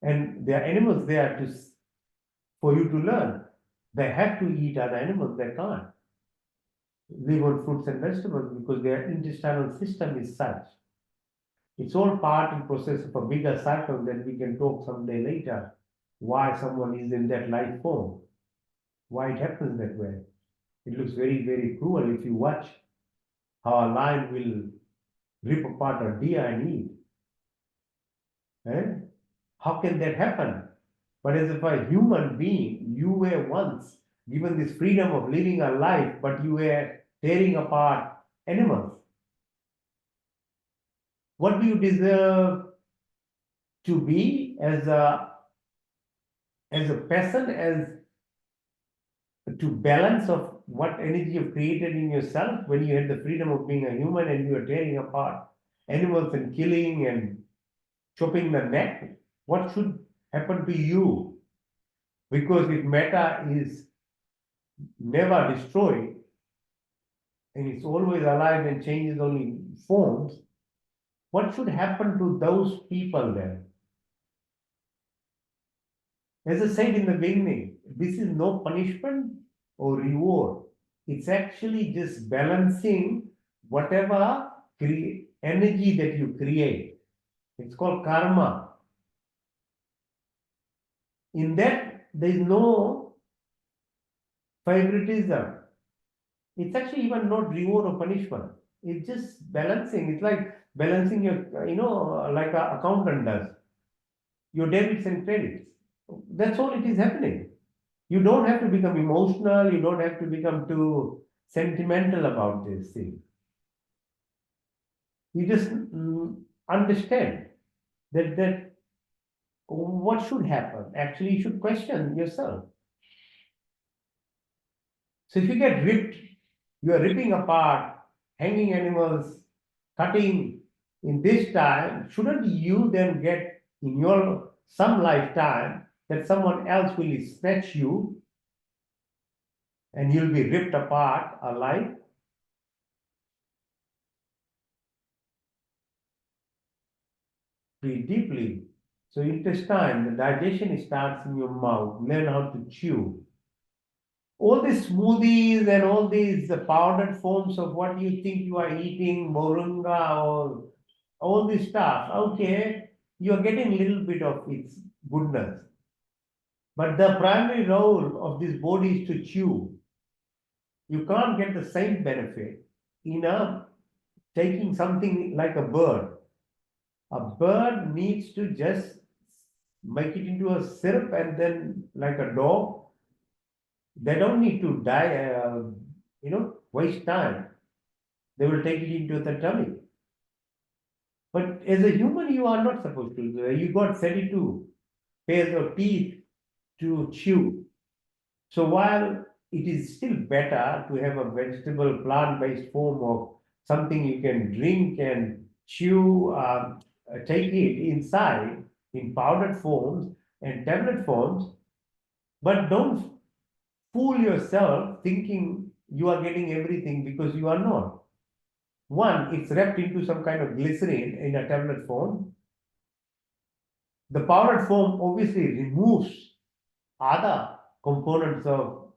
And there are animals there for you to learn. They have to eat other animals, they can't live on fruits and vegetables because their intestinal system is such. It's all part and process of a bigger cycle that we can talk someday later. Why someone is in that life form, why it happens that way. It looks very, very cruel if you watch how a lion will rip apart a deer and eat. Eh? How can that happen? But as if a human being, you were once given this freedom of living a life, but you were tearing apart animals. What do you deserve to be as a person, as to balance of what energy you've created in yourself when you had the freedom of being a human and you are tearing apart animals and killing and chopping the neck? What should happen to you? Because if matter is never destroyed and it's always alive and changes only forms, what should happen to those people then? As I said in the beginning, this is no punishment or reward. It's actually just balancing whatever energy that you create. It's called karma. In that, there is no favoritism. It's actually even not reward or punishment. It's just balancing. It's like balancing your, like an accountant does, your debits and credits. That's all it is happening. You don't have to become emotional. You don't have to become too sentimental about this thing. You just understand that what should happen. Actually, you should question yourself. So if you get ripped, you are ripping apart, hanging animals, cutting in this time, shouldn't you then get in your some lifetime that someone else will snatch you and you'll be ripped apart alive? Pretty deeply. So intestine, the digestion starts in your mouth. Learn how to chew. All these smoothies and all these powdered forms of what you think you are eating, moringa or all this stuff, okay, you're getting a little bit of its goodness. But the primary role of this body is to chew. You can't get the same benefit in taking something like a bird. A bird needs to just make it into a syrup, and then like a dog, they don't need to die, waste time. They will take it into the tummy. But as a human, you are not supposed to. You got 32 pairs of teeth to chew. So while it is still better to have a vegetable plant-based form of something you can drink and chew, take it inside in powdered forms and tablet forms, but don't fool yourself thinking you are getting everything, because you are not. One, it's wrapped into some kind of glycerin in a tablet form. The powdered form obviously removes other components of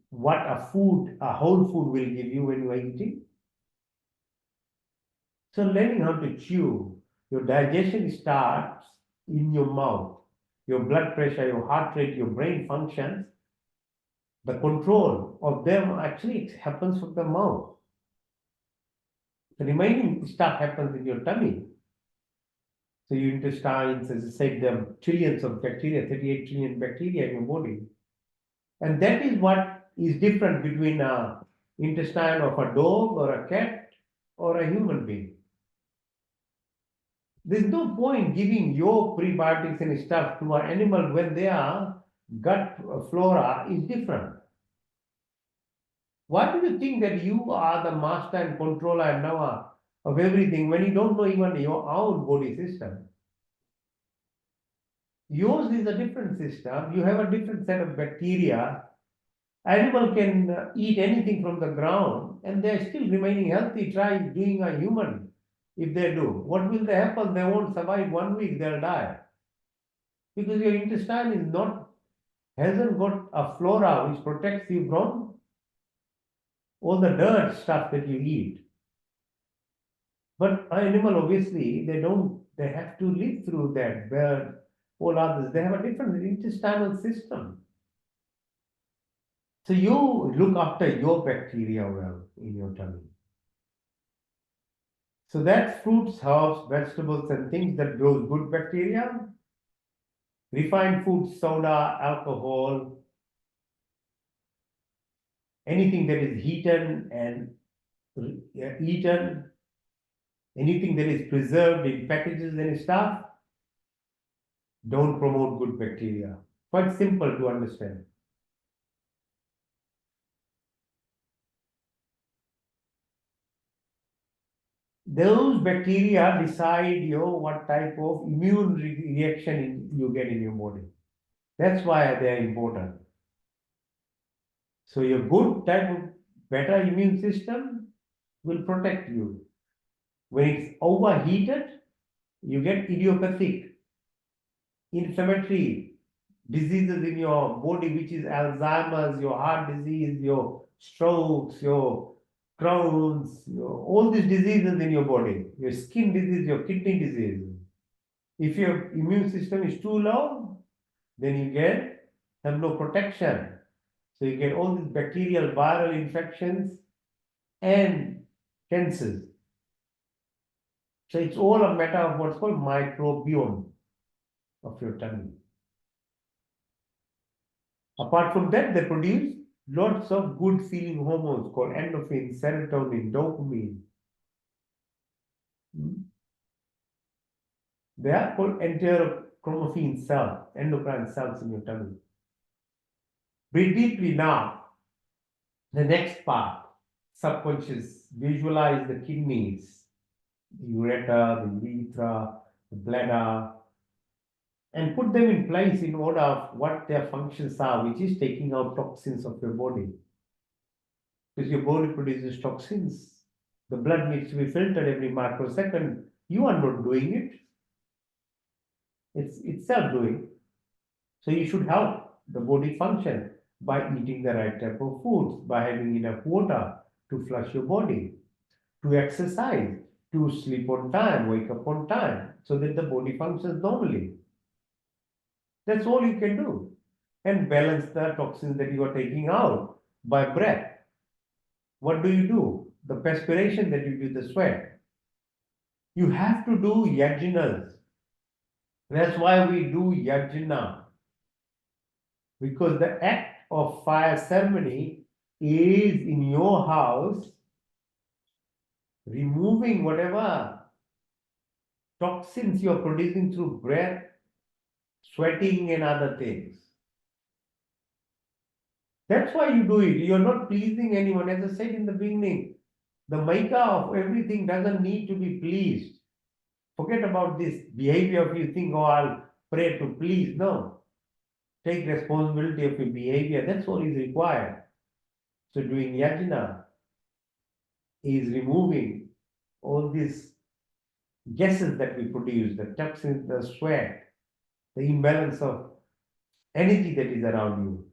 what a whole food will give you when you are eating. So learning how to chew, your digestion starts in your mouth. Your blood pressure, your heart rate, your brain functions, the control of them actually happens from the mouth. The remaining stuff happens in your tummy. So your intestines, as I said, there are trillions of bacteria, 38 trillion bacteria in your body. And that is what is different between an intestine of a dog or a cat or a human being. There's no point giving your prebiotics and stuff to an animal when their gut flora is different. Why do you think that you are the master and controller now of everything when you don't know even your own body system? Yours is a different system. You have a different set of bacteria. Animal can eat anything from the ground and they're still remaining healthy. Try doing a human if they do. What will they happen? They won't survive 1 week, they'll die. Because your intestine is not, hasn't got a flora which protects you from all the dirt stuff that you eat. But animal, obviously, they have to live through that. Bird, all others, they have a different intestinal system. So you look after your bacteria well in your tummy. So that's fruits, herbs, vegetables, and things that grows good bacteria. Refined food, soda, alcohol, anything that is heated and eaten, anything that is preserved in packages and stuff, don't promote good bacteria. Quite simple to understand. Those bacteria decide what type of immune reaction you get in your body. That's why they are important. So your good type of better immune system will protect you. When it's overheated, you get idiopathic, inflammatory diseases in your body, which is Alzheimer's, your heart disease, your strokes, your Crohn's, all these diseases in your body, your skin disease, your kidney disease. If your immune system is too low, then you have no protection. So you get all these bacterial viral infections and cancers. So it's all a matter of what's called microbiome of your tummy. Apart from that, they produce lots of good feeling hormones called endorphins, serotonin, dopamine. They are called enterochromaffin cells, endocrine cells in your tummy. Breathe deeply now. The next part, subconscious, visualize the kidneys, the ureter, the urethra, the bladder, and put them in place in order of what their functions are, which is taking out toxins of your body. Because your body produces toxins. The blood needs to be filtered every microsecond. You are not doing it. It's itself doing. So you should help the body function by eating the right type of foods, by having enough water to flush your body, to exercise. to sleep on time, wake up on time, so that the body functions normally. That's all you can do. And balance the toxins that you are taking out by breath. What do? The perspiration that you do, the sweat. You have to do yajnas. That's why we do yajna. Because the act of fire ceremony is in your house removing whatever toxins you are producing through breath, sweating, and other things. That's why you do it. You're not pleasing anyone. As I said in the beginning, the maker of everything doesn't need to be pleased. Forget about this behavior of you think, oh, I'll pray to please. No. Take responsibility of your behavior. That's all is required. So doing yajna is removing all these gases that we produce, the toxins, the sweat, the imbalance of energy that is around you.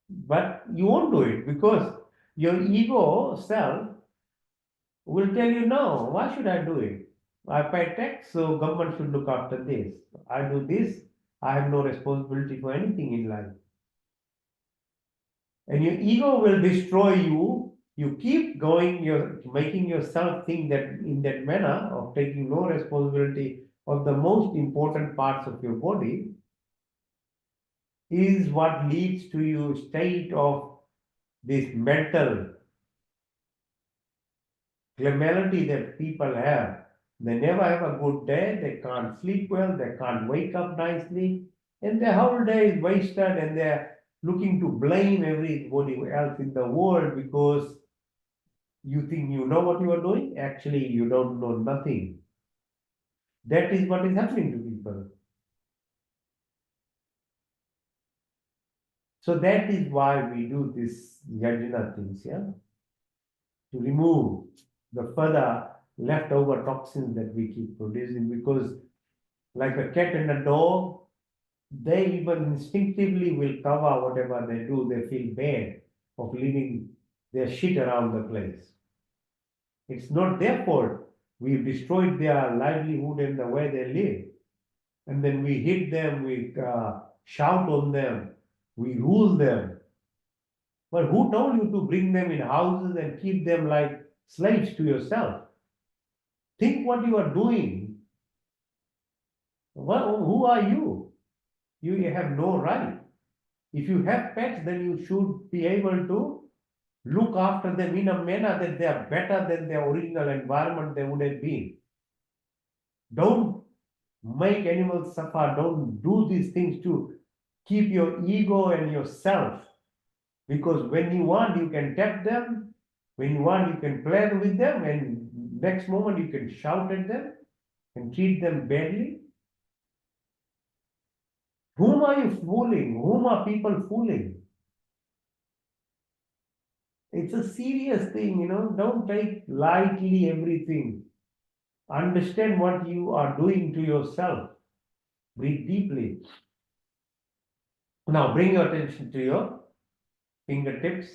But you won't do it because your ego self will tell you, no, why should I do it? I pay tax, so government should look after this. I do this, I have no responsibility for anything in life. And your ego will destroy you. You keep going, you're making yourself think that in that manner of taking no responsibility of the most important parts of your body is what leads to your state of this mental clamority that people have. They never have a good day, they can't sleep well, they can't wake up nicely, and their whole day is wasted, and they're looking to blame everybody else in the world because you think you know what you are doing. Actually, you don't know nothing. That is what is happening to people. So that is why we do this yajna things, yeah? To remove the further leftover toxins that we keep producing, because like a cat and a dog, they even instinctively will cover whatever they do. They feel bad of leaving their shit around the place. It's not their fault. We've destroyed their livelihood and the way they live. And then we hit them, we shout on them, we rule them. But who told you to bring them in houses and keep them like slaves to yourself? Think what you are doing. Who are you? You have no right. If you have pets, then you should be able to look after them in a manner that they are better than their original environment they would have been. Don't make animals suffer. Don't do these things to keep your ego and yourself. Because when you want, you can tap them. When you want, you can play with them. And next moment, you can shout at them and treat them badly. Whom are you fooling? Whom are people fooling? It's a serious thing, you know. Don't take lightly everything. Understand what you are doing to yourself. Breathe deeply. Now bring your attention to your fingertips.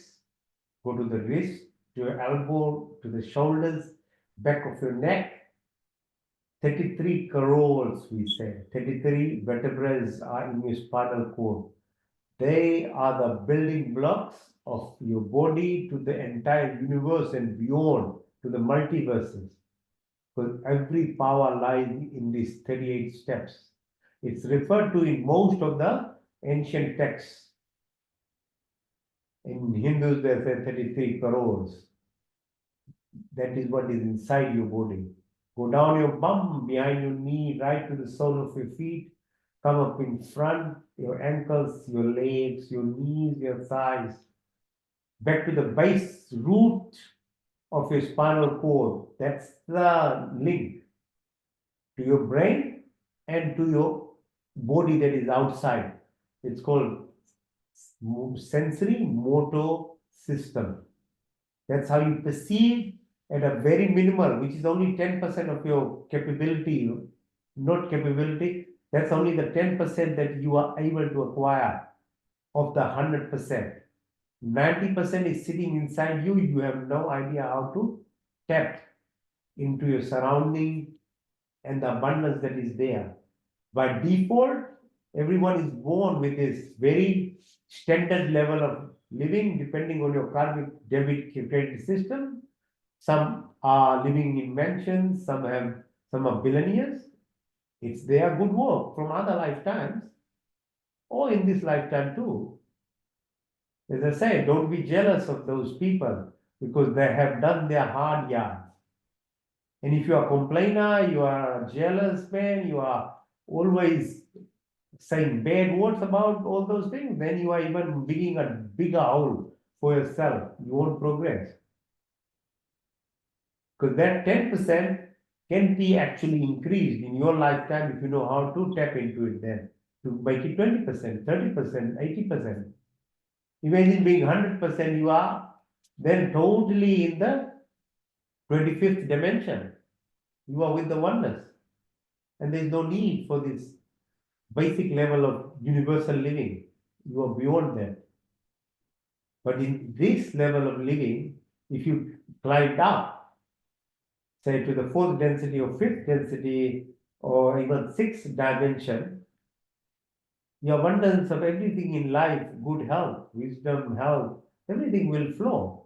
Go to the wrist, to your elbow, to the shoulders, back of your neck. 33 crores, we say. 33 vertebrae are in your spinal cord. They are the building blocks of your body to the entire universe and beyond, to the multiverses. Because every power lies in these 38 steps. It's referred to in most of the ancient texts. In Hindus, they say 33 crores. That is what is inside your body. Go down your bum, behind your knee, right to the sole of your feet. Come up in front, your ankles, your legs, your knees, your thighs. Back to the base root of your spinal cord. That's the link to your brain and to your body that is outside. It's called sensory motor system. That's how you perceive at a very minimal, which is only 10% of your capability, not capability. That's only the 10% that you are able to acquire of the 100%. 90% is sitting inside you. You have no idea how to tap. into your surrounding and the abundance that is there. By default, everyone is born with this very standard level of living, depending on your karmic debit credit system. Some are living in mansions, some are billionaires. It's their good work from other lifetimes, or in this lifetime too. As I say, don't be jealous of those people because they have done their hard yards. And if you are a complainer, you are a jealous man, you are always saying bad words about all those things, then you are even digging a bigger hole for yourself. You won't progress. Because that 10% can be actually increased in your lifetime if you know how to tap into it then to make it 20%, 30%, 80%. Imagine being 100%, you are then totally in the 25th dimension. You are with the oneness. And there is no need for this basic level of universal living. You are beyond that. But in this level of living, if you climbed up, say to the fourth density or fifth density or even sixth dimension, your abundance of everything in life, good health, wisdom, health, everything will flow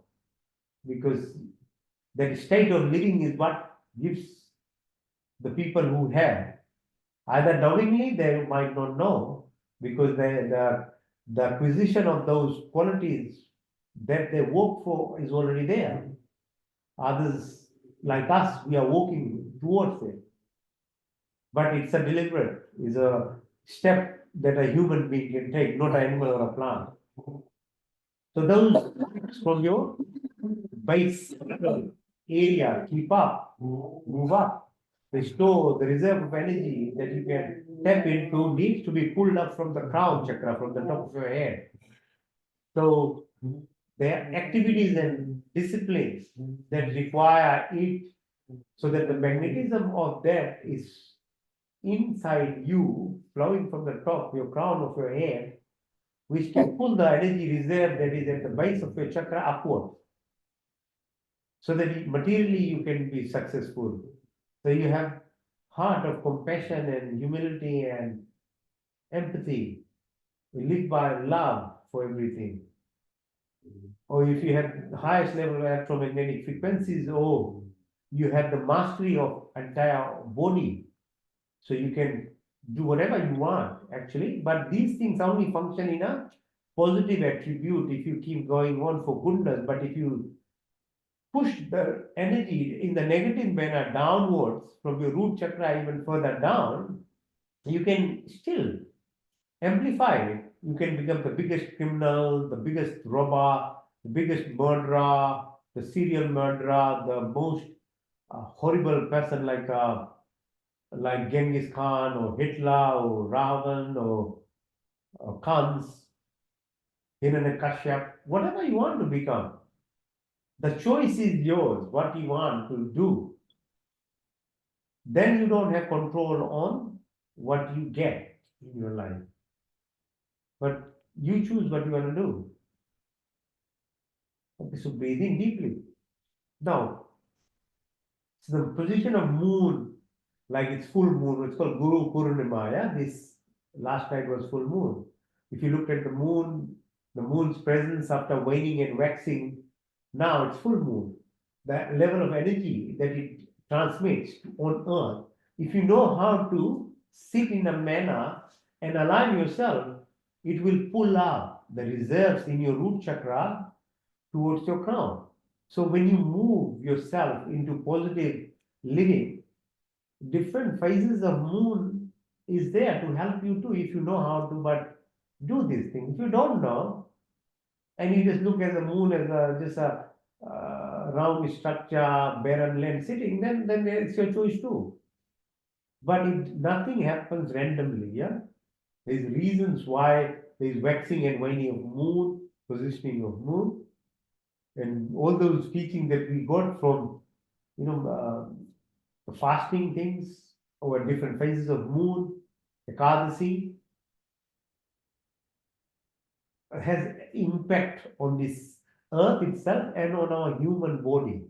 because that state of living is what gives the people who have. Either knowingly, they might not know because the acquisition of those qualities that they work for is already there. Others, like us, we are working towards it. But it's a deliberate, is a step that a human being can take, not an animal or a plant. So those from your base area keep up, move up. The store, the reserve of energy that you can tap into needs to be pulled up from the crown chakra, from the top of your head. So there are activities and disciplines that require it so that the magnetism of that is inside you, flowing from the top, your crown of your head, which can pull the energy reserve that is at the base of your chakra upwards. So that materially you can be successful. So you have heart of compassion and humility and empathy. You live by love for everything. Or if you have the highest level of electromagnetic frequencies, or you have the mastery of entire body. So you can do whatever you want, actually. But these things only function in a positive attribute if you keep going on for goodness. But if you push the energy in the negative manner downwards from your root chakra even further down, you can still amplify it. You can become the biggest criminal, the biggest robber, the biggest murderer, the serial murderer, the most horrible person like Genghis Khan or Hitler or Ravan or Kans, Hiranyakashyap, whatever you want to become. The choice is yours, what you want to do. Then you don't have control on what you get in your life. But you choose what you want to do. Okay, so breathe in deeply. Now, so the position of moon, like it's full moon, it's called Guru Purnima. Yeah? This last night was full moon. If you look at the moon's presence after waning and waxing, now it's full moon. The level of energy that it transmits on earth, if you know how to sit in a manner and align yourself, it will pull up the reserves in your root chakra towards your crown. So when you move yourself into positive living, different phases of moon is there to help you too if you know how to but do these things. If you don't know, and you just look at the moon as just a round structure, barren land sitting, then it's your choice too. But nothing happens randomly, yeah? There's reasons why there's waxing and waning of moon, positioning of moon, and all those teaching that we got from, the fasting things over different phases of moon, Ekadasi, has impact on this earth itself and on our human body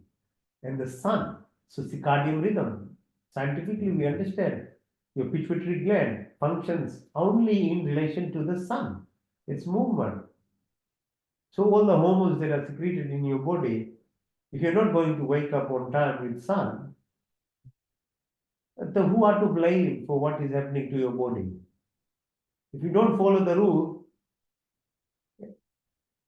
and the sun. So circadian rhythm, scientifically we understand your pituitary gland functions only in relation to the sun, its movement. So all the hormones that are secreted in your body, if you're not going to wake up on time with sun, then who are to blame for what is happening to your body? If you don't follow the rule,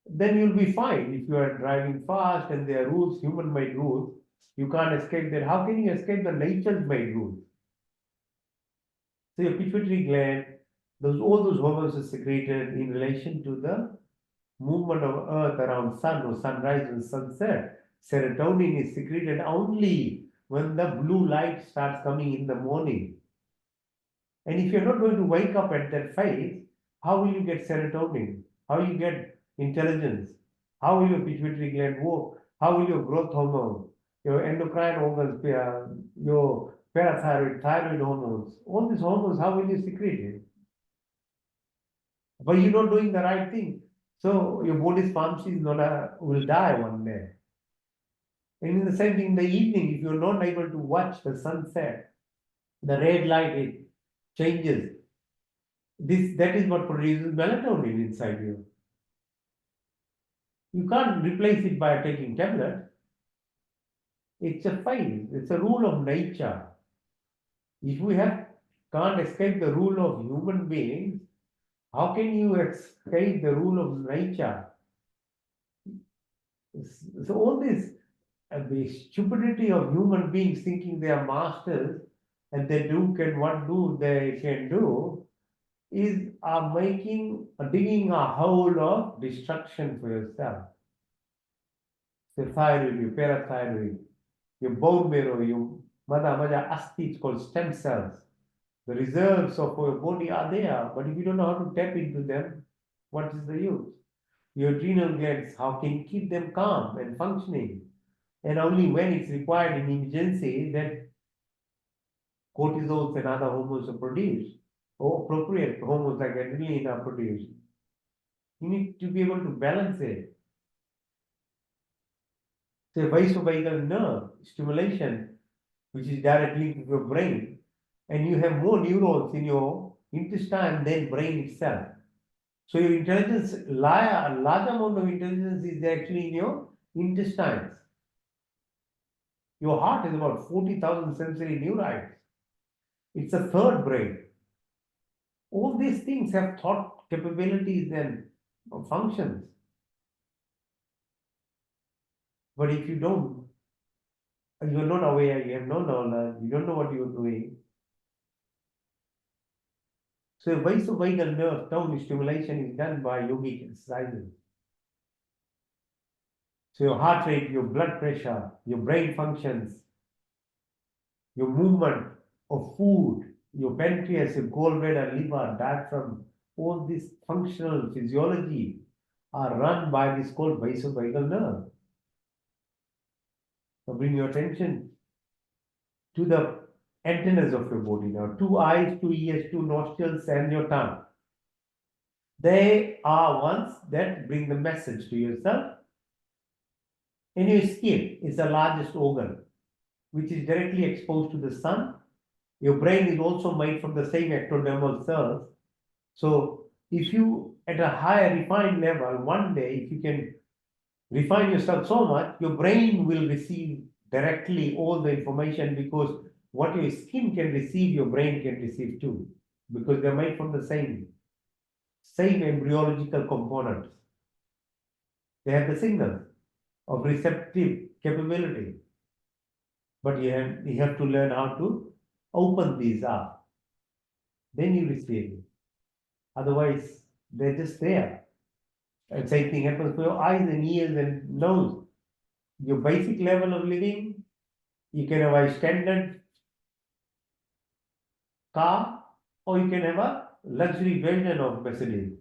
then you'll be fine. If you are driving fast and there are rules, human-made rules, you can't escape that. How can you escape the nature's-made rules? So your pituitary gland, all those hormones are secreted in relation to the movement of Earth around sun or sunrise and sunset. Serotonin is secreted only when the blue light starts coming in the morning. And if you're not going to wake up at that phase, how will you get serotonin? How will you get intelligence? How will your pituitary gland work? How will your growth hormone, your endocrine organs, your parathyroid, thyroid hormones, all these hormones, how will you secrete it? But you're not doing the right thing. So your body's pharmacy is will die one day. And in the same thing in the evening, if you're not able to watch the sunset, the red light it changes. That is what produces melatonin inside you. You can't replace it by taking tablet. It's a phase. It's a rule of nature. If we can't escape the rule of human beings, how can you escape the rule of nature? So all this the stupidity of human beings thinking they are masters and they what they can do is digging a hole of destruction for yourself. The thyroid, your parathyroid, your bone marrow, your maja asti, it's called stem cells. The reserves of your body are there, but if you don't know how to tap into them, what is the use? Your adrenal glands, how can you keep them calm and functioning? And only when it's required in emergency that cortisols and other hormones are produced, or appropriate hormones like adrenaline are produced. You need to be able to balance it. Say vasovagal nerve stimulation, which is directly linked to your brain, and you have more neurons in your intestine than brain itself. So your intelligence, a large amount of intelligence is actually in your intestines. Your heart is about 40,000 sensory neurites. It's a third brain. All these things have thought capabilities and functions. But if you don't, you're not aware, you have no knowledge, you don't know what you're doing. So vasovagal nerve tone stimulation is done by yogic exercises. So your heart rate, your blood pressure, your brain functions, your movement of food, your pancreas, your gallbladder, liver, diaphragm, all this functional physiology are run by this called vasovagal nerve. So bring your attention to the antennas of your body now. 2 eyes, 2 ears, 2 nostrils, and your tongue. They are ones that bring the message to yourself. And your skin is the largest organ, which is directly exposed to the sun. Your brain is also made from the same ectodermal cells. So if you, at a higher refined level, one day, if you can refine yourself so much, your brain will receive directly all the information, because what your skin can receive, your brain can receive too, because they're made from the same embryological components. They have the signals of receptive capability. But you have to learn how to open these up. Then you receive it. Otherwise, they're just there. And same thing happens for your eyes and ears and nose. Your basic level of living, you can have a standard car, or you can have a luxury version of Mercedes.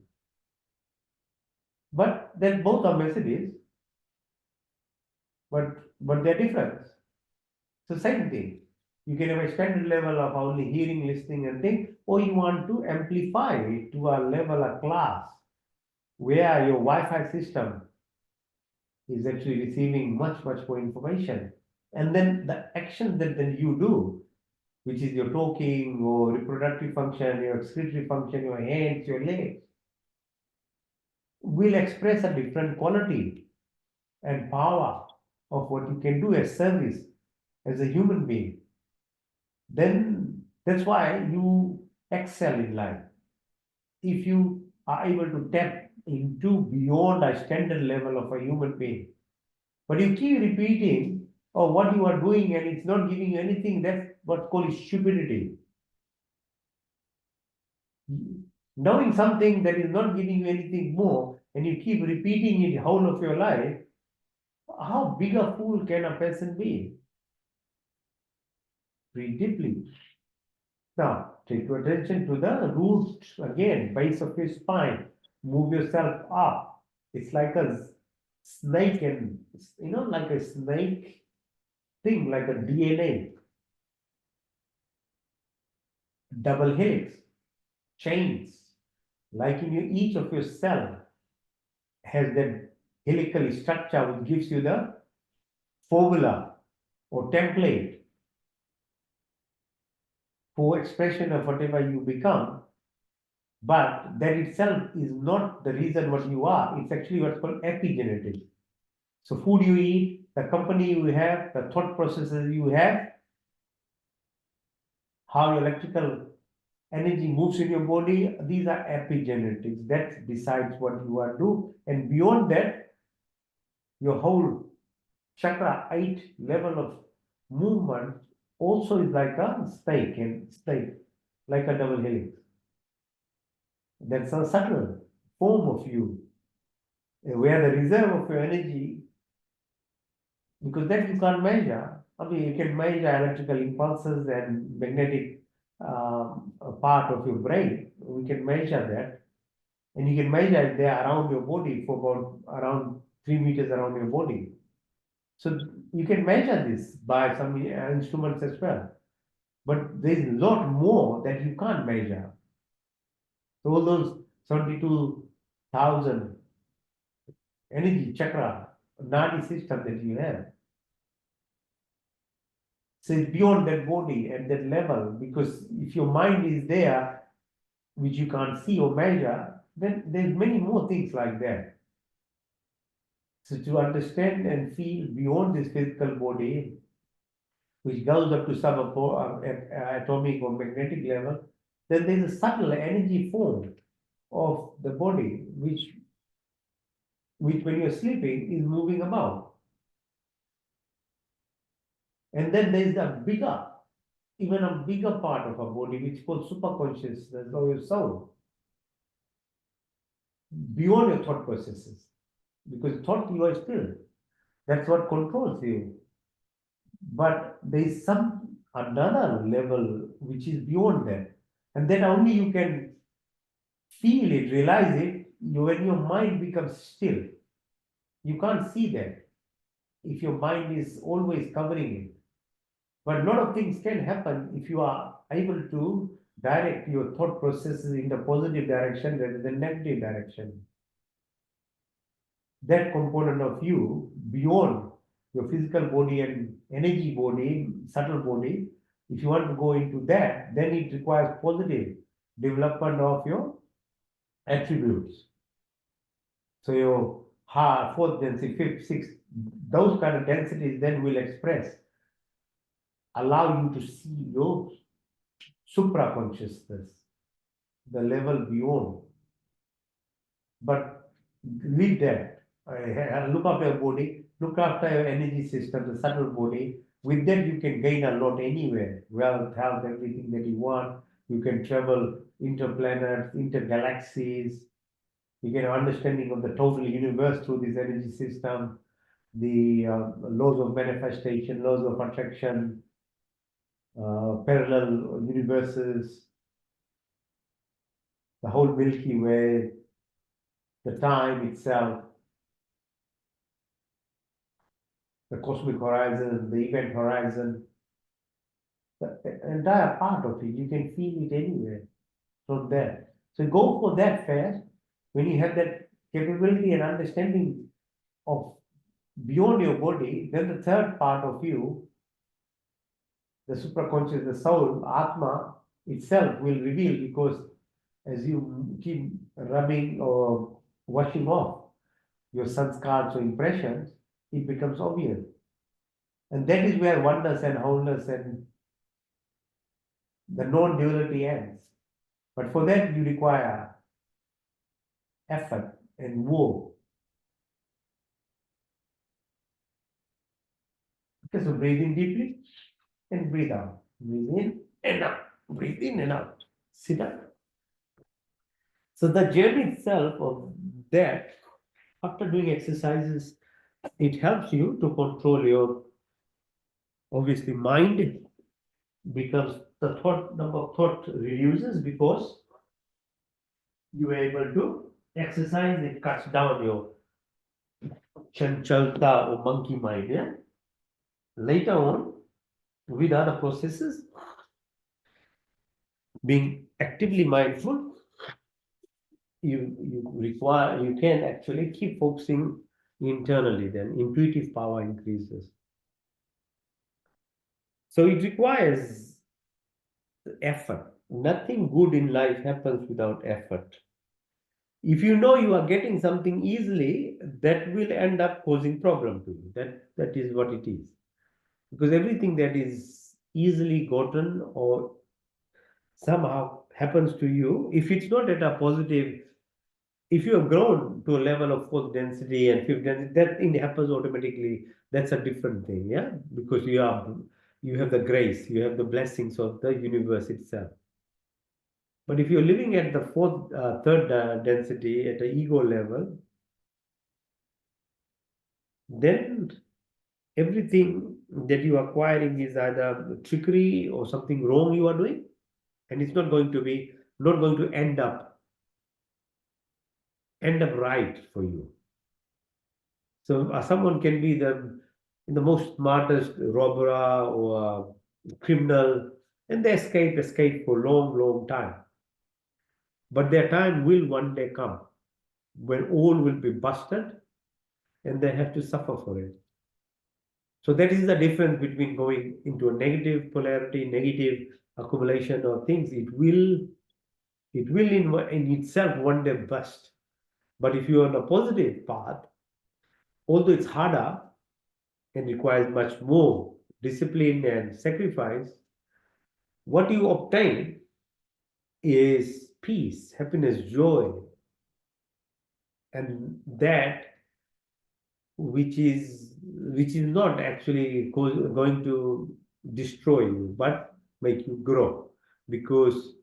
But then both are Mercedes, but they're different. So same thing. You can have a standard level of only hearing, listening, and thing, or you want to amplify it to a level, a class, where your Wi-Fi system is actually receiving much more information. And then the actions that then you do, which is your talking or reproductive function, your excretory function, your hands, your legs, will express a different quality and power of what you can do as service as a human being. Then that's why you excel in life. If you are able to tap into beyond a standard level of a human being, but you keep repeating what you are doing and it's not giving you anything, that's what's called stupidity. Knowing something that is not giving you anything more and you keep repeating it whole of your life, how big a fool can a person be? Breathe deeply. Now, take your attention to the root again, base of your spine. Move yourself up. It's like a snake, and like a snake thing, like a DNA, double helix, chains. Like in each of your cell has that helical structure which gives you the formula or template for expression of whatever you become. But that itself is not the reason what you are. It's actually what's called epigenetics. So food you eat, the company you have, the thought processes you have, how your electrical energy moves in your body, these are epigenetics. That decides what you are doing. And beyond that, your whole chakra 8 level of movement also is like a snake, like a double helix. That's a subtle form of you, where the reserve of your energy, because that you can't measure. I mean, you can measure electrical impulses and magnetic part of your brain. We can measure that, and you can measure it there around your body for about around 3 meters around your body. So you can measure this by some instruments as well. But there's a lot more that you can't measure. So all those 72,000 energy chakra, nadi system that you have. So it's beyond that body at that level, because if your mind is there, which you can't see or measure, then there's many more things like that. So to understand and feel beyond this physical body, which goes up to atomic or magnetic level, then there's a subtle energy form of the body, which when you're sleeping is moving about. And then there's even a bigger part of our body, which is called superconsciousness or your soul, beyond your thought processes. Because thought you are spirit. That's what controls you. But there is some another level which is beyond that. And then only you can feel it, realize it, when your mind becomes still. You can't see that if your mind is always covering it. But a lot of things can happen if you are able to direct your thought processes in the positive direction rather than negative direction. That component of you beyond your physical body and energy body, subtle body, if you want to go into that, then it requires positive development of your attributes. So your fourth density, fifth, sixth, those kind of densities then will allow you to see your supra consciousness, the level beyond. But leave that. Look after your body, look after your energy system, the subtle body. With that, you can gain a lot anywhere. Wealth, health, everything that you want. You can travel interplanets, intergalaxies. You get an understanding of the total universe through this energy system, the laws of manifestation, laws of attraction, parallel universes, the whole Milky Way, the time itself, the cosmic horizon, the event horizon, the entire part of it. You can feel it anywhere from there. So go for that first. When you have that capability and understanding of beyond your body, then the third part of you, the supraconscious, the soul, Atma itself will reveal, because as you keep rubbing or washing off your sanskars or impressions, it becomes obvious. And that is where oneness and wholeness and the non-duality ends. But for that you require effort and work. Okay, so breathe in deeply and breathe out. Breathe in and out. Breathe in and out. Sit up. So the journey itself of that, after doing exercises, it helps you to control your, obviously, mind becomes the thought, number of thought reduces, because you are able to exercise, it cuts down your chanchalta or monkey mind. Yeah. Later on, with other processes, being actively mindful, you can actually keep focusing internally, then intuitive power increases. So it requires effort. Nothing good in life happens without effort. If you know you are getting something easily, that will end up causing problem to you. That is what it is. Because everything that is easily gotten or somehow happens to you, if it's not at a positive, if you have grown to a level of fourth density and fifth density, that thing happens automatically. That's a different thing, yeah, because you have the grace, you have the blessings of the universe itself. But if you're living at the third density at the ego level, then everything that you are acquiring is either trickery or something wrong you are doing, and it's not going to end up right for you. So someone can be the most smartest robber or criminal, and they escape for long time. But their time will one day come when all will be busted, and they have to suffer for it. So that is the difference between going into a negative polarity, negative accumulation of things. It will in itself one day bust. But if you are on a positive path, although it's harder and requires much more discipline and sacrifice, what you obtain is peace, happiness, joy, and that which is not actually going to destroy you, but make you grow, because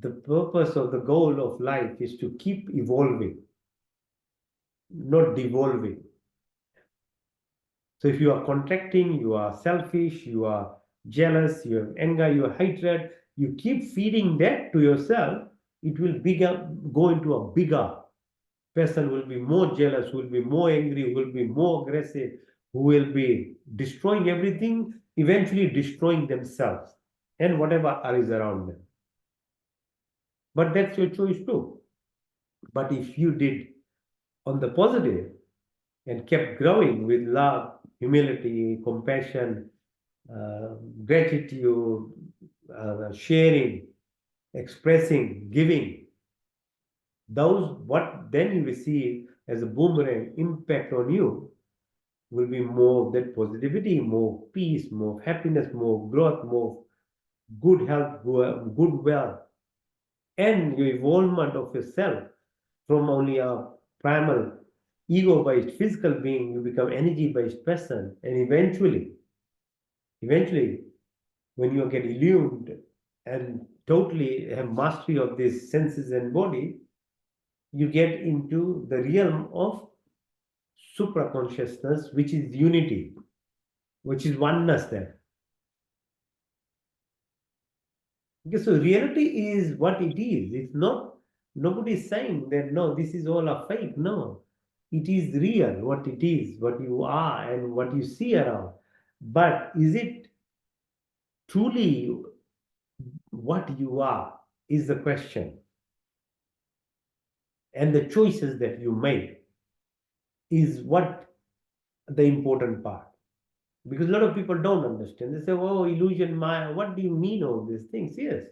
the purpose of the goal of life is to keep evolving, not devolving. So if you are contracting, you are selfish, you are jealous, you have anger, you have hatred, you keep feeding that to yourself, it will go into a bigger person, will be more jealous, will be more angry, will be more aggressive, who will be destroying everything, eventually destroying themselves and whatever is around them. But that's your choice too. But if you did on the positive and kept growing with love, humility, compassion, gratitude, sharing, expressing, giving, those what then you receive as a boomerang impact on you will be more of that positivity, more peace, more happiness, more growth, more good health, good wealth, and your evolvement of yourself from only a primal ego-based physical being, you become energy-based person, and eventually, when you get illumined and totally have mastery of these senses and body, you get into the realm of supraconsciousness, which is unity, which is oneness there. Okay, so reality is what it is. It's not, nobody is saying that, no, this is all a fake. No, it is real, what it is, what you are, and what you see around. But is it truly what you are, is the question. And the choices that you make is what the important part. Because a lot of people don't understand. They say, oh, illusion, Maya, what do you mean all these things? Yes.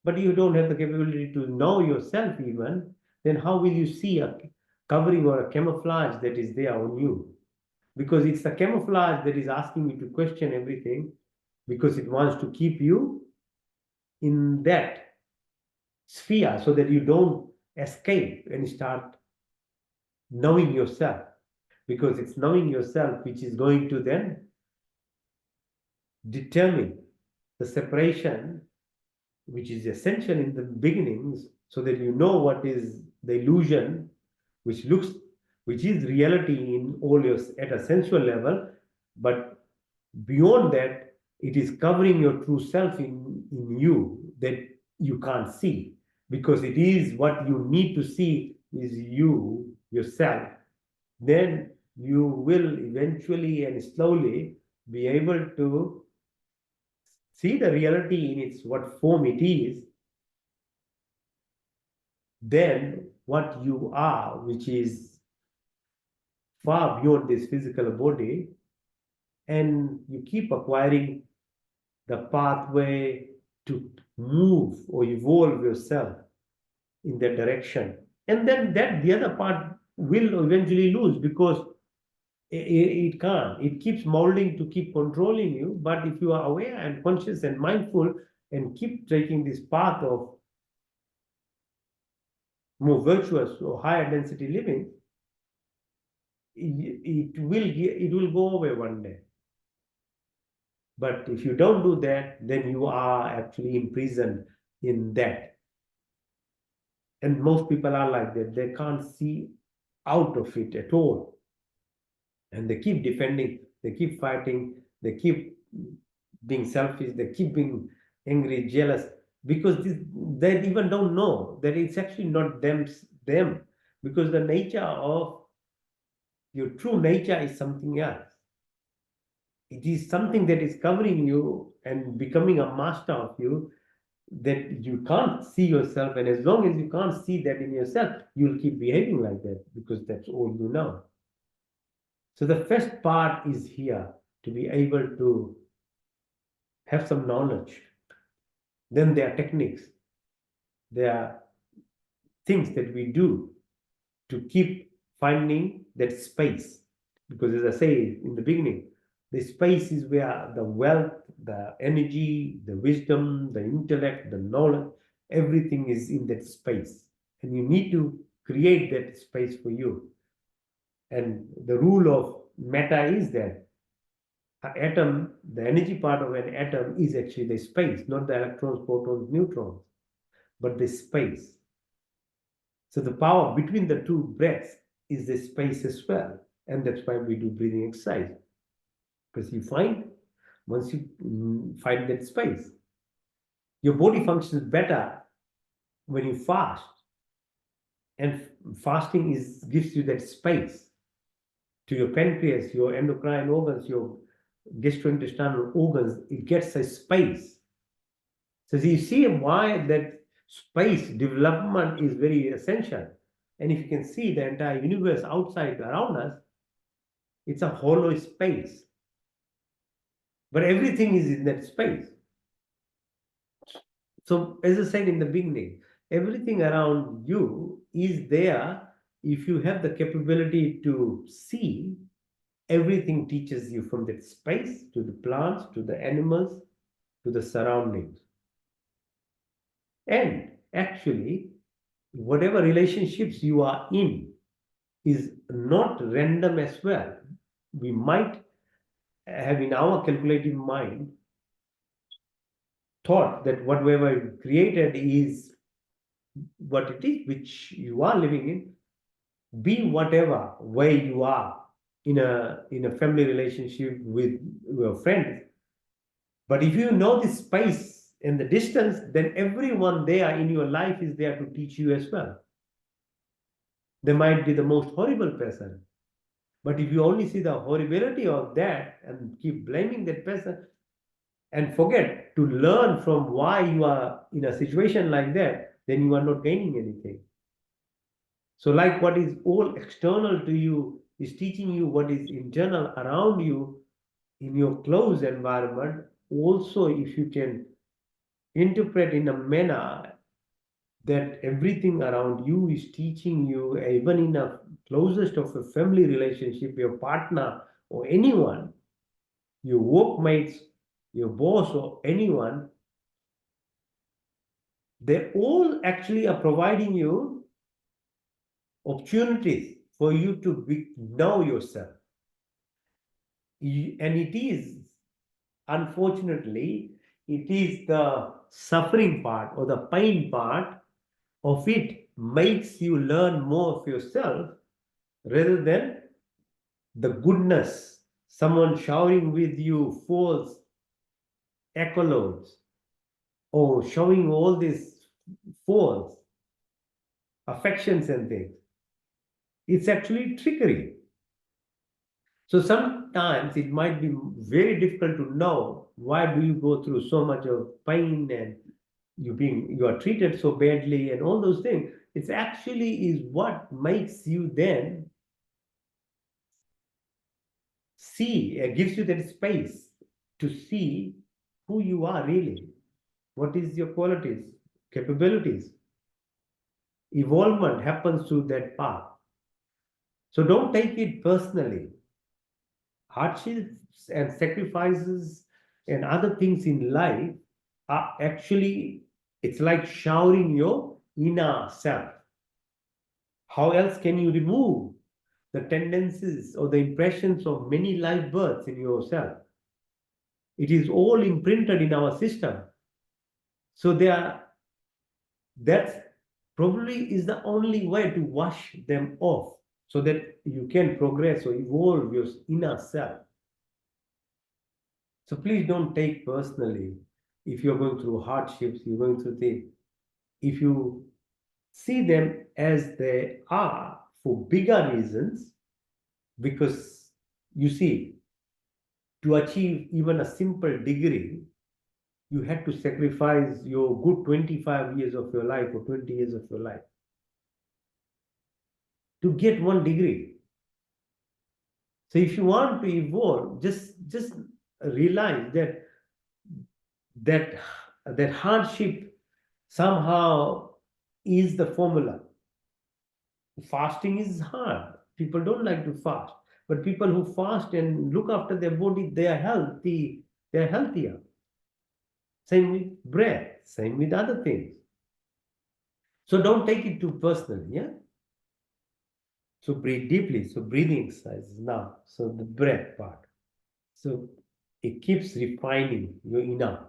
But you don't have the capability to know yourself even, then how will you see a covering or a camouflage that is there on you? Because it's the camouflage that is asking you to question everything, because it wants to keep you in that sphere so that you don't escape and start knowing yourself. Because it's knowing yourself which is going to then determine the separation, which is essential in the beginnings, so that you know what is the illusion, which looks, which is reality in all your at a sensual level, but beyond that, it is covering your true self in you that you can't see, because it is what you need to see is you yourself. Then you will eventually and slowly be able to see the reality in its what form it is, then what you are, which is far beyond this physical body, and you keep acquiring the pathway to move or evolve yourself in that direction. And then that the other part will eventually lose, because it can't. It keeps molding to keep controlling you. But if you are aware and conscious and mindful and keep taking this path of more virtuous or higher density living, it will go away one day. But if you don't do that, then you are actually imprisoned in that. And most people are like that. They can't see out of it at all. And they keep defending, they keep fighting, they keep being selfish, they keep being angry, jealous, because they even don't know that it's actually not them, because the nature of your true nature is something else. It is something that is covering you and becoming a master of you, that you can't see yourself. And as long as you can't see that in yourself, you'll keep behaving like that, because that's all you know. So the first part is here, to be able to have some knowledge. Then there are techniques, there are things that we do to keep finding that space. Because as I say in the beginning, the space is where the wealth, the energy, the wisdom, the intellect, the knowledge, everything is in that space. And you need to create that space for you. And the rule of matter is that an atom, the energy part of an atom is actually the space, not the electrons, protons, neutrons, but the space. So the power between the two breaths is the space as well. And that's why we do breathing exercise. Because you find, once you find that space, your body functions better when you fast. And fasting gives you that space to your pancreas, your endocrine organs, your gastrointestinal organs. It gets a space. So you see why that space development is very essential. And if you can see the entire universe outside around us, it's a hollow space. But everything is in that space. So as I said in the beginning, everything around you is there. If you have the capability to see, everything teaches you, from that space to the plants, to the animals, to the surroundings. And actually, whatever relationships you are in is not random as well. We might have in our calculative mind thought that whatever created is what it is, which you are living in. Be whatever way you are in a family relationship with your friends. But if you know the space and the distance, then everyone there in your life is there to teach you as well. They might be the most horrible person, but if you only see the horribility of that and keep blaming that person and forget to learn from why you are in a situation like that, then you are not gaining anything. So like what is all external to you is teaching you what is internal around you in your close environment. Also, if you can interpret in a manner that everything around you is teaching you, even in a closest of a family relationship, your partner or anyone, your workmates, your boss or anyone, they all actually are providing you opportunities for you to know yourself. And it is, unfortunately, it is the suffering part or the pain part of it makes you learn more of yourself rather than the goodness. Someone showering with you false accolades or showing all these false affections and things. It's actually trickery. So sometimes it might be very difficult to know why do you go through so much of pain and you are treated so badly and all those things. It's actually is what makes you then see, gives you that space to see who you are really, what is your qualities, capabilities. Evolvement happens through that path. So don't take it personally. Hardships and sacrifices and other things in life are actually, it's like showering your inner self. How else can you remove the tendencies or the impressions of many life births in yourself? It is all imprinted in our system. So they are, that's probably is the only way to wash them off so that you can progress or evolve your inner self. So please don't take personally if you're going through hardships, you're going through things. If you see them as they are for bigger reasons, because you see, to achieve even a simple degree, you had to sacrifice your good 25 years of your life or 20 years of your life to get one degree. So if you want to evolve, just realize that that hardship somehow is the formula. Fasting is hard. People don't like to fast, but people who fast and look after their body, they are healthy. They are healthier. Same with breath. Same with other things. So don't take it too personally. Yeah. So breathe deeply. So breathing exercises now. So the breath part. So it keeps refining your inner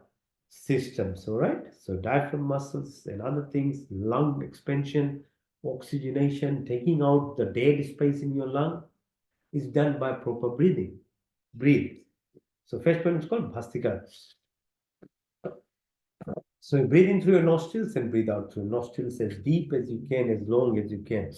systems, all right? So diaphragm muscles and other things, lung expansion, oxygenation, taking out the dead space in your lung is done by proper breathing. Breathe. So first one is called Bhastika. So you breathe in through your nostrils and breathe out through your nostrils as deep as you can, as long as you can.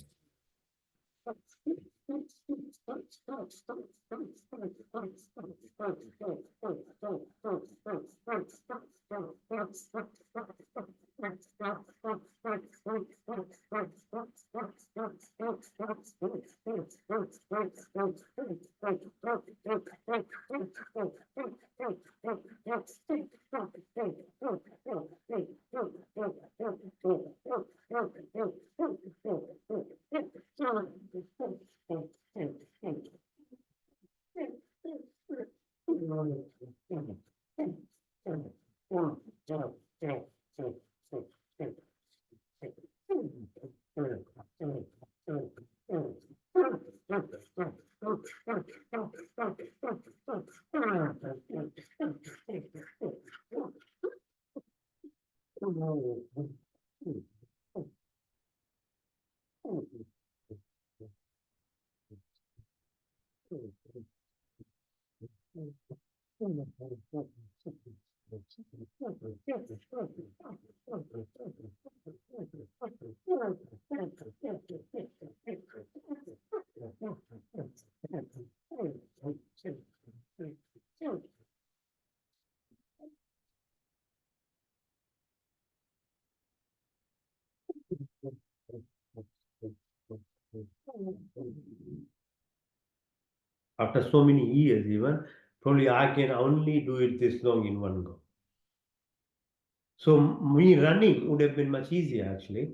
After so many years, even probably I can only do it this long in one go. So me running would have been much easier actually.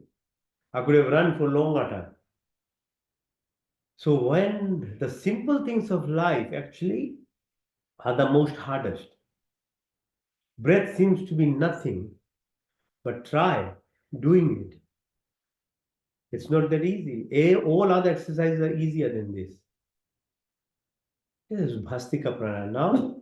I could have run for longer time. So when the simple things of life actually are the most hardest, breath seems to be nothing, but try doing it. It's not that easy. All other exercises are easier than this. This is Bhastika Pranayama. Now,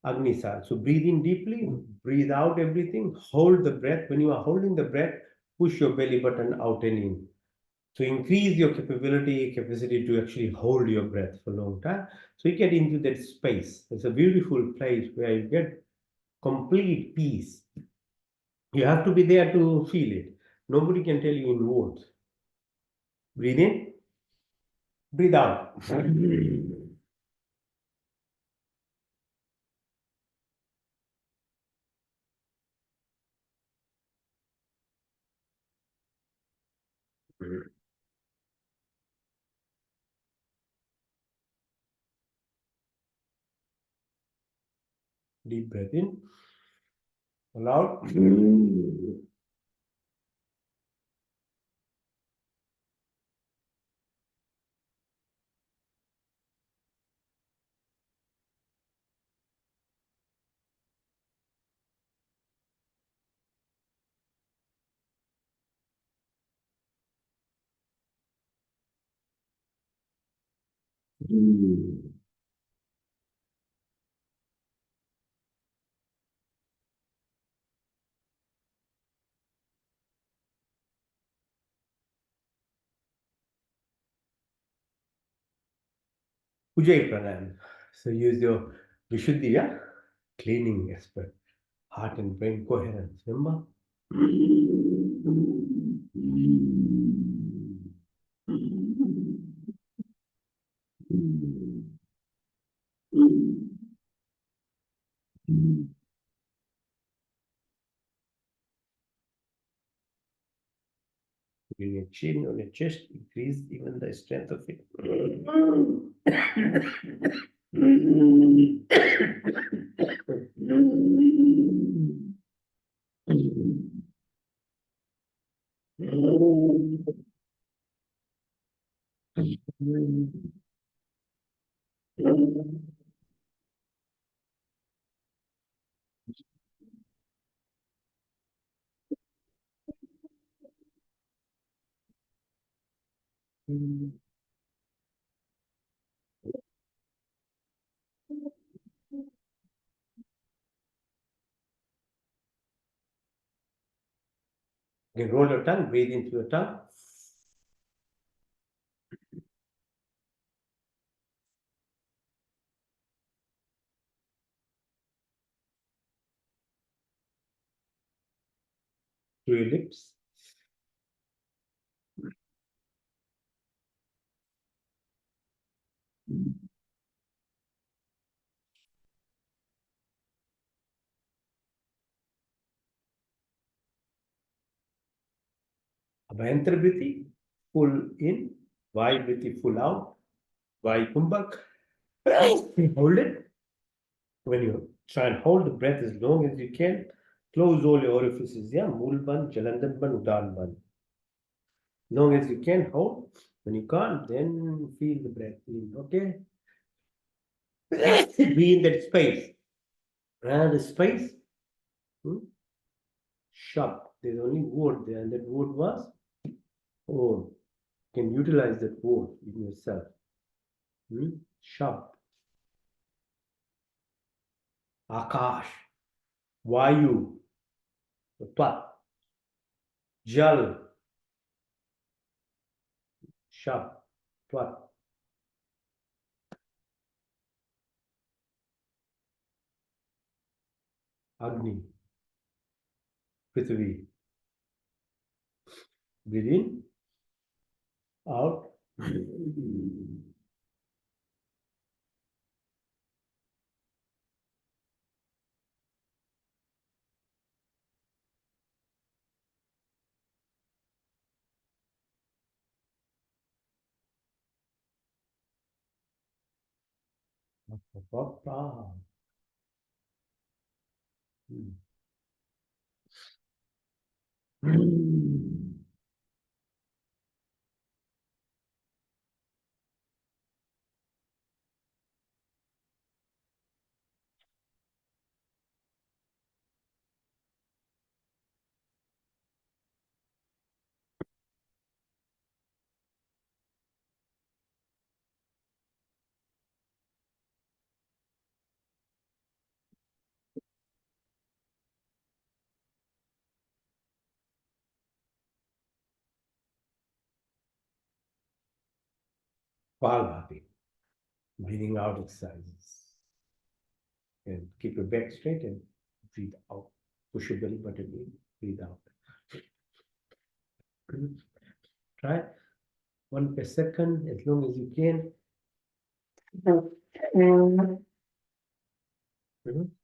Agnisar. So breathe in deeply, breathe out everything, hold the breath. When you are holding the breath, push your belly button out and in. So increase your capacity to actually hold your breath for a long time. So you get into that space. It's a beautiful place where you get complete peace. You have to be there to feel it. Nobody can tell you in words. Breathe in, breathe out. Deep breath in, allow. Ujjayi pranayam. So use your Vishuddhi, yeah? Cleaning aspect, heart and brain coherence. Remember? In your chin, on your chest, increase even the strength of it. Again, roll your tongue, breathe into your tongue. Through your lips. Abhyantara Vritti, full in. Vayu Vritti, full out. Vayu Kumbhak. Hold it. When you try and hold the breath as long as you can, close all your orifices. Yeah, Mulban, Jalandan Ban, Udan Ban. Long as you can hold. When you can't, then feel the breath in. Okay? Be in that space. And the space, hmm, shop. There's only word there, and that word was oh. You can utilize that word in yourself. Shop. Akash. Vayu. Tvat. Jal. Shop. Tvat. Agni. Prithvi. Breathe in. Out. Papa. Hmm. Kapalbhati, breathing out exercises. And keep your back straight and breathe out. Push your belly button in, breathe out. Try 1 per second as long as you can. Mhm.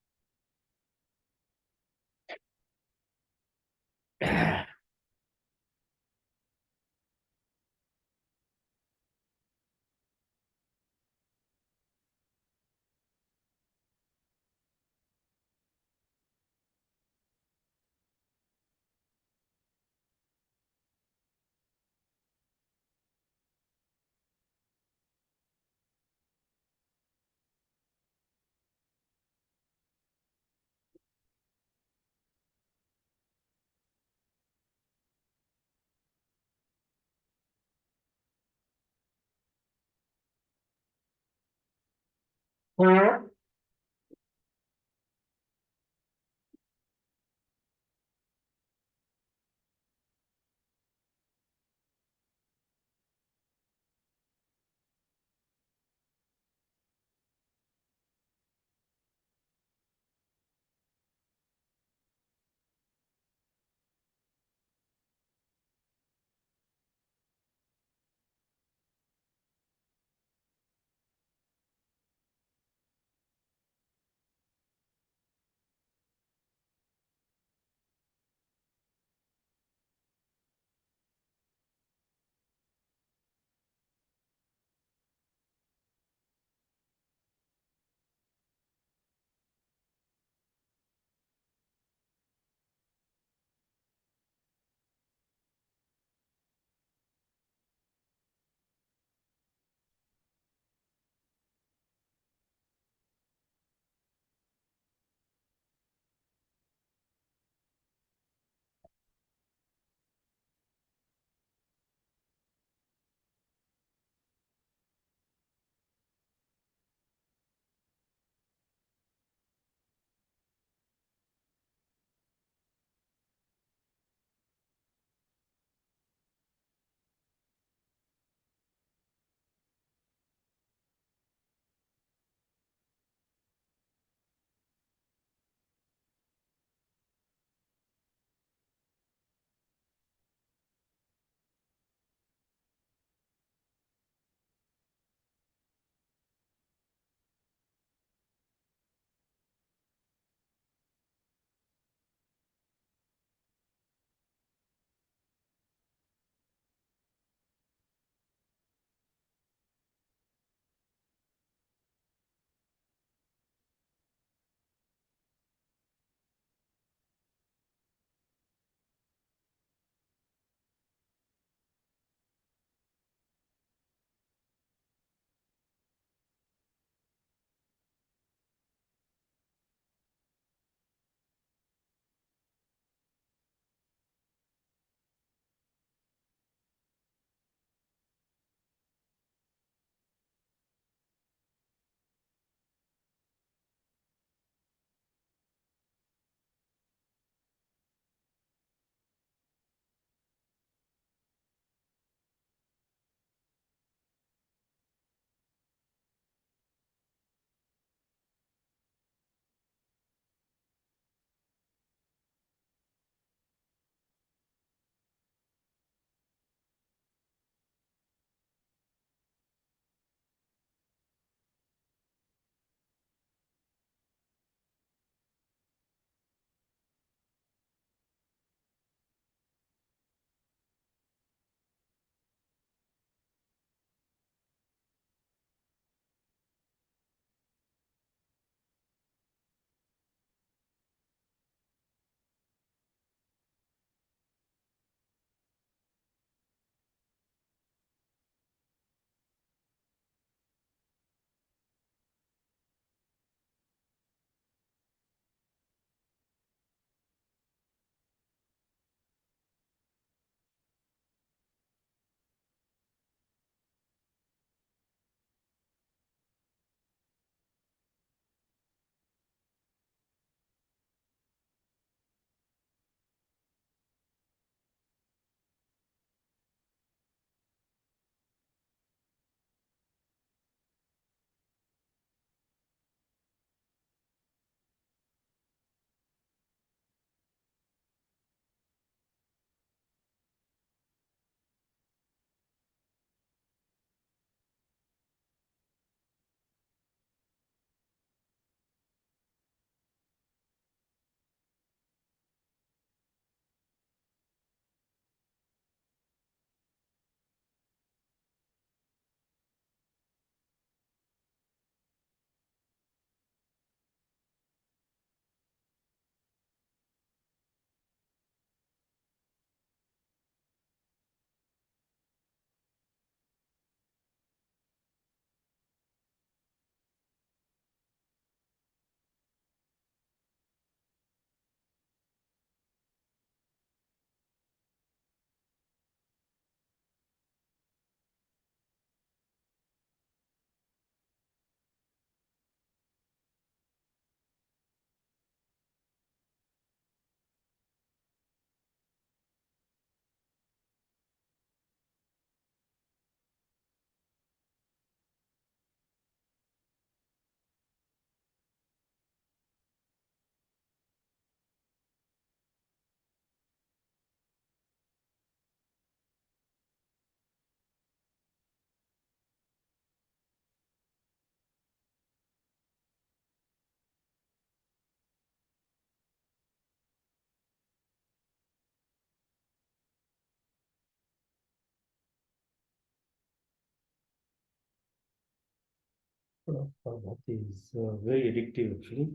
That is very addictive, actually.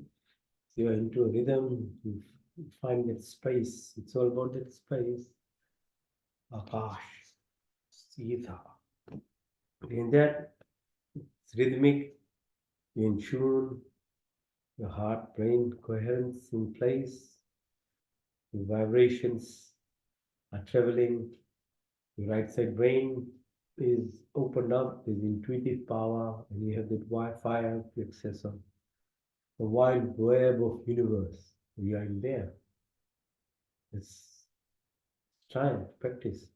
You are into a rhythm, you find that space. It's all about that space. Akash, Sita. In that, it's rhythmic, you're in tune, your heart brain coherence in place, your vibrations are traveling, your right side brain is opened up, there's intuitive power, and you have that fire to access on the wide web of universe. We are in there. It's time, practice.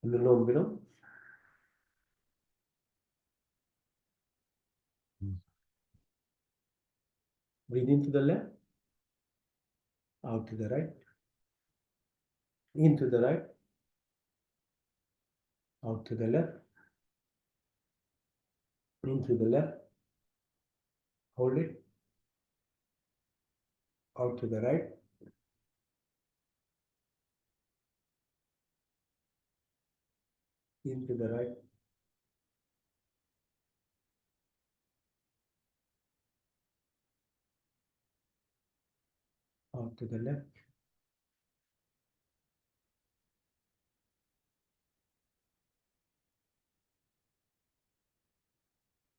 Anulom Vilom. Breathe into the left, out to the right, into the right, out to the left, into the left, hold it, out to the right, into the right, out to the left,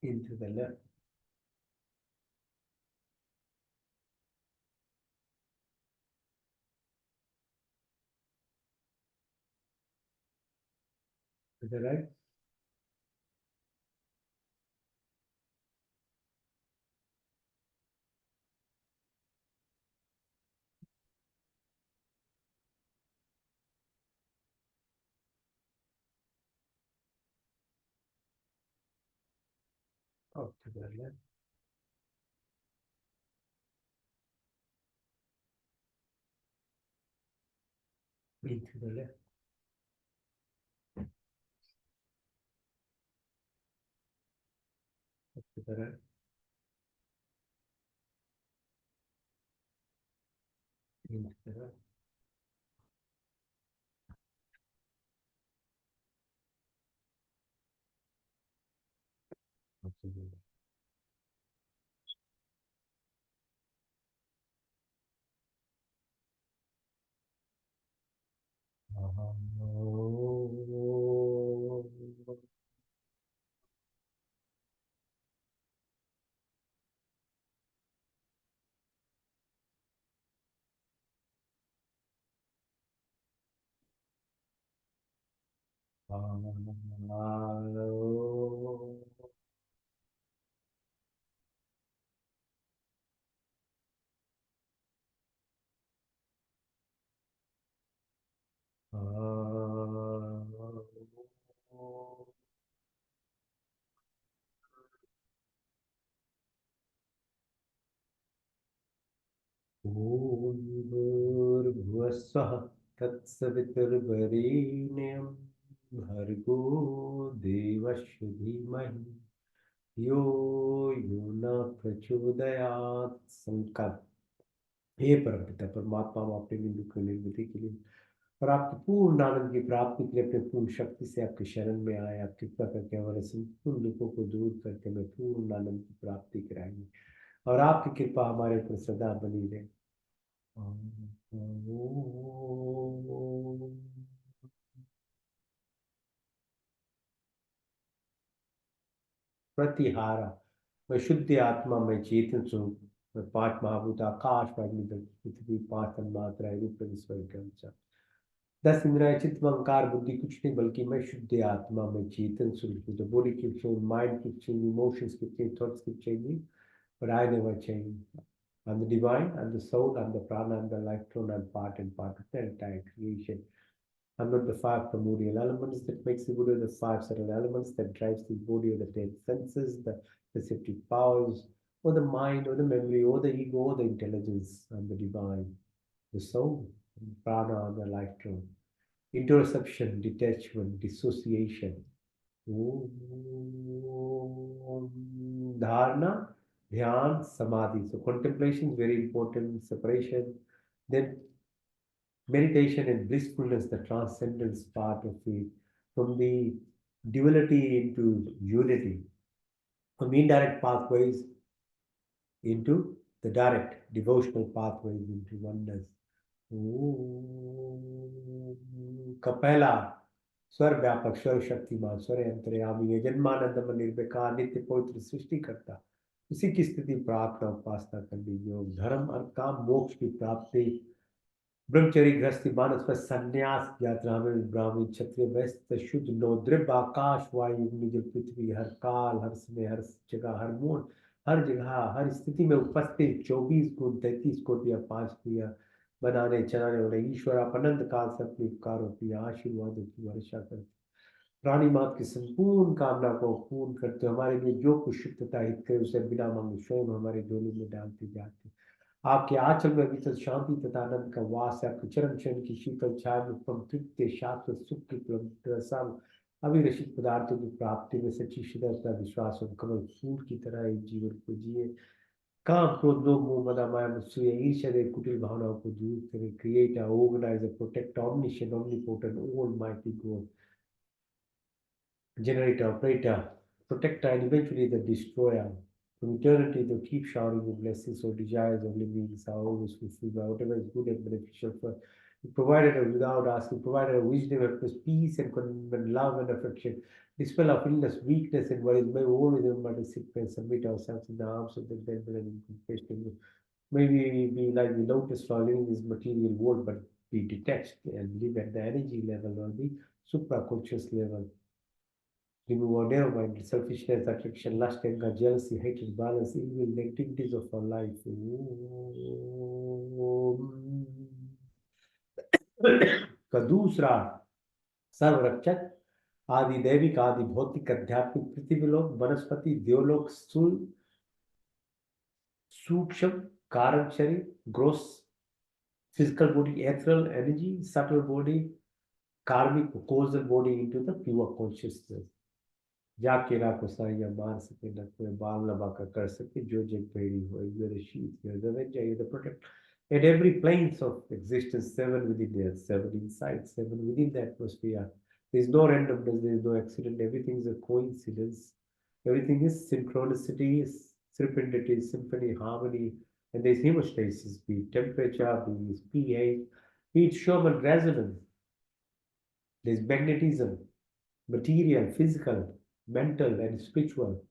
into the left, to the right, out to the left, into the left, out to the right, into the right, out to the left. ॐ भूर्भुवस्सुः तत्सवितुर्वरेण्यं भर्गो देवस्य धीमहि यो यो न प्रचोदयात् संकल्प। हे परमपिता परमात्मा हम अपने बिंदु की निर्मिति के लिए और आपकी पूर्ण आनंद की प्राप्ति के लिए अपने पूर्ण शक्ति से आपके शरण में आए। आप कृपा करके हमारे संपूर्ण दुखों को दूर करके हमें पूर्ण आनंद की प्राप्ति कराएंगे और आपकी कृपा हमारे ऊपर सदा बनी रहे। प्रतिहारा मैं शुद्ध आत्मा में चेतन स्वरूप मैं पांच महाभूत आकाश वायु पृथ्वी पांच तन्मात्राएं रूप स्वर्ग 10 इंद्रियां चित्त अहंकार बुद्धि कुछ नहीं बल्कि मैं शुद्ध आत्मा में चेतन स्वरूप हूँ। The body keeps changing, mind keeps changing, emotions keep changing, thoughts keep changing, but I never change. I'm the divine, I'm the soul, I'm the prana, I'm the life throne, I'm part and part of the entire creation. I'm not the five primordial elements that makes the body, the five subtle elements that drives the body or the 10 senses, the perceptive powers, or the mind, or the memory, or the ego, or the intelligence. I'm the divine, the soul, the prana, the life throne. Interoception, detachment, dissociation. Dharana, dhyan, samadhi. So contemplation is very important, separation. Then meditation and blissfulness, the transcendence part of it. From the duality into unity, from indirect pathways into the direct devotional pathways into oneness. का पहला स्वर व्यापक स्वर शक्तिमान स्वर अंतर्यामी है, जन्मानंदम निर्विकार नित्य पवित्र सृष्टि करता, उसी की स्थिति प्रार्थना उपासना करनी, योग धर्म और काम मोक्ष की प्राप्ति, ब्रह्मचर्य गृहस्थी वानस्पत संन्यास यात्रा में ब्राह्मण क्षत्रिय वैश्य शुद्ध नौ द्रव्य आकाश वायु निज पृथ्वी, हर काल हर समय हर जगह हर मोड़ हर जगह हर स्थिति में उपस्थित 24 गुण 33 कोटि 5 क्रिया बनाने चलाने वाले ईश्वर आप अनंत काल से अपने उपकारों की आशीर्वादों की वर्षा करते, प्राणी मात्र की संपूर्ण कामना को पूर्ण करते, हमारे लिए जो कुछ शुद्धता हित करे उसे बिना मांगे स्वयं हमारे झोली में डालते जाते, आपके आंचल में विचल शांति तथा आनंद का वास है, आपके चरण चरण की शीतल छाया में परम तृप्ति शाश्वत सुख की सब अविरसित पदार्थों की प्राप्ति में सच्ची श्रद्धा विश्वास और कमल फूल की तरह एक जीवन को जिए, काम क्रोध लोभ मोह मद माया मत्सर्य ईर्ष्या देव कुटिल भावनाओं को दूर करें, create organise protect omniscient omnipotent almighty God, generator, operator, protector, and eventually the destroyer. From eternity, they keep showering your blessings or desires or livings are always fulfilled by whatever is good and beneficial for you. Provided us without asking, provided us wisdom, happiness, peace, and contentment, love and affection. Dispel of illness, weakness, and worries. May we always remember to sit and submit ourselves in the arms of the gentle and compassionate. May we be like the lotus flower living in this material world, but be detached and live at the energy level or the supra-conscious level. Remove our narrow minded selfishness, attraction, lust, anger, jealousy, hatred, balance, evil, negativities of our life. का दूसरा सर्वरक्षक आदि दैविक आदि भौतिक आध्यात्मिक पृथ्वीलोक वनस्पति देवलोक स्थूल सूक्ष्म कारण शरीर gross physical body, ethereal energy, subtle body, karmic causal body into the pure consciousness. जाके ना को साइया मार सके ना कोई बाल लबा कर सके जो जग पेड़ी हो, you are the sheath, you are the avenger, you are the protector. At every planes of existence, seven within there, seven inside, seven within the atmosphere. There is no randomness, there is no accident, everything is a coincidence. Everything is synchronicity, serendipity, symphony, harmony, and there is hemostasis, be it temperature, be it pH, be it Schumann resonance. There is magnetism, material, physical, mental, and spiritual.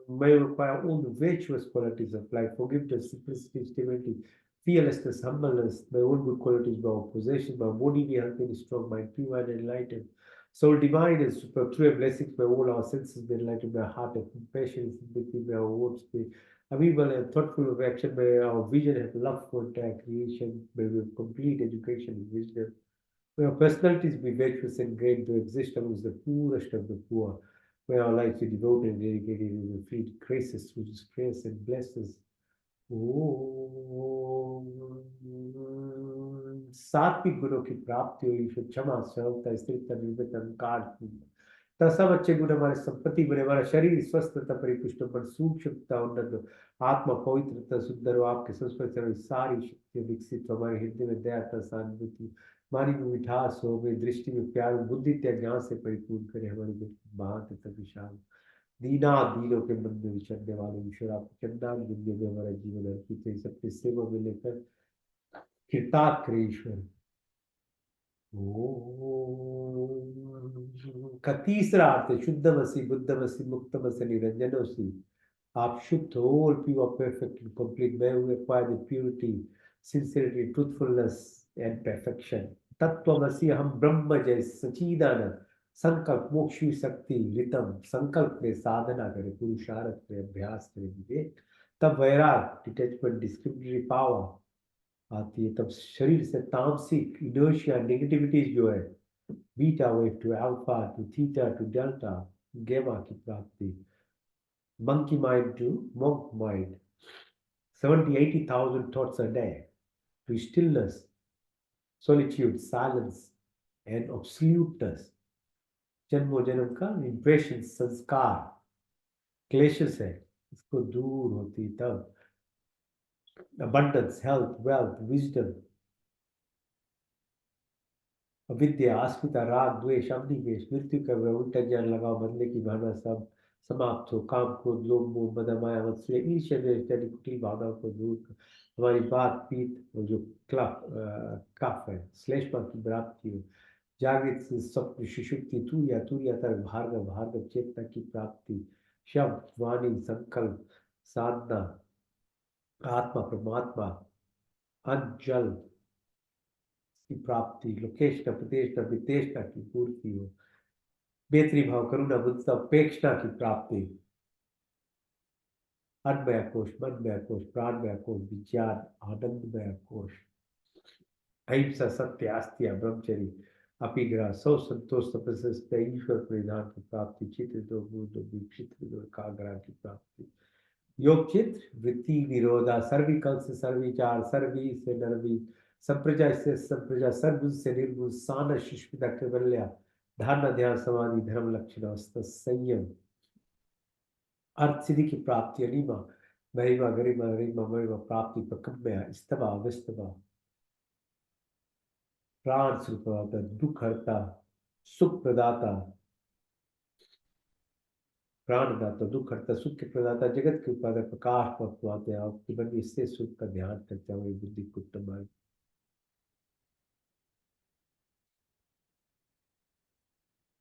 May require all the virtuous qualities of life, forgiveness, simplicity, stability, fearlessness, humbleness, my own good qualities, my own possession, my body be healthy and strong, mind pure and enlightened. Soul divine and super true blessings by all our senses be enlightened, my heart and compassion, sympathy, by our words be amiable and thoughtful of action, by our vision and love for entire creation, by we have complete education and wisdom. May our personalities be virtuous and great to exist amongst the poorest of the poor. May our lives be devoted and dedicated to the feet graces, which is grace and blesses. सात्विक गुणों की प्राप्ति हुई, फिर क्षमा सरलता स्थिरता निर्भरता अहंकार सब अच्छे गुण हमारे संपत्ति बने, हमारा शरीर स्वस्थता परिपुष्ट मन सूक्ष्मता उन्नत आत्मा पवित्रता सुंदर हो, आपके संस्पर्श से सारी शक्तियां विकसित हो, हमारे हृदय में दयाता सहानुभूति वाणी में मिठास हो, मेरी दृष्टि में प्यार बुद्धि त्याग ज्ञान से परिपूर्ण करे, हमारी बुद्धि महान तथा विशाल दीना दीनों के मन में विचरने वाले ईश्वर आपको चंदान बिंदु में हमारा जीवन अर्पित है, सबके सेवा में लेकर कृतार्थ ईश्वर का तीसरा अर्थ है शुद्धमसी बुद्धमसी मुक्तमसी निरंजनोसी, आप शुद्ध हो और प्योर परफेक्ट एंड कंप्लीट, मैं हूँ acquire the purity sincerity truthfulness and perfection, तत्वमसी हम ब्रह्म जय सचिदानंद, संकल्प मोक्ष शक्ति रितम, संकल्प करे साधना करे पुरुषार्थ करे अभ्यास करे विवेक, तब वैराग डिटैचमेंट डिस्क्रिमिनेटरी पावर आती है, तब शरीर से तामसिक इनर्शिया नेगेटिविटीज जो है beta wave to alpha to theta to delta gamma की प्राप्ति, monkey mind to monk mind, 70,000-80,000 thoughts a day, to stillness, solitude, silence, and absoluteness. जन्मों जन्म का इम्प्रेशन संस्कार क्लेशेस है, इसको दूर होती तब abundance, health, wealth, wisdom, अविद्या, अस्मिता, राग, द्वेष, अग्निवेश, मृत्यु का भय, उल्टा ज्ञान लगाओ, बदले की भावना सब समाप्त हो। काम, क्रोध, लोभ, मोह, मद, माया, मत्सर्य, ईर्ष्या, द्वेष इत्यादि कुटिल भावनाओं को दूर कर हमारी बात पीत और जो कफ है श्लेष्मा की प्राप्ति हो। जागृत से स्वप्न सुषुप्ति तुर्या, तुर्या तक भार्गव, भार्गव चेतना की प्राप्ति। शब्द, वाणी, संकल्प, साधना, आत्मा, परमात्मा, अनजल की प्राप्ति। लोकेशना, प्रदेशना, विदेशना की पूर्ति हो। बेतरी भाव, करुणा, मुदिता, उपेक्षणा की प्राप्ति। अन्नमय कोश, मनमय कोश, प्राणमय कोश, विज्ञान आनंदमय कोश। अहिंसा, सत्य, आस्तिया, ब्रह्मचर्य, अपिग्रह, सौ संतोष, तपस्या, ईश्वर परिधान की प्राप्ति। चित्र दो मूल विक्षित्र दो एकाग्रह की प्राप्ति। योग चित्र, वृत्ति निरोधा, सर्विकल से सर्विचार, सर्वी से नरवी, संप्रजा से संप्रजा, सर्वुज से निर्भुज, सान शिष्मिता कैवल्या, धारणा, ध्यान, समाधि, धर्म, लक्षण, अस्त, संयम, अर्थ सिद्धि की प्राप्ति। अनिमा, महिमा, गरिमा, गरिमा, महिमा, प्राप्ति, प्रकम्य, स्तवा, विस्तवा, प्राण स्वरूप, दुख हरता, सुख प्रदाता, प्राणदाता, दुख हरता, सुख के प्रदाता, जगत के उत्पादक, प्रकाश पत्वाते, आपके मन में इससे सुख का ध्यान करते हुए बुद्धि कुटुंब।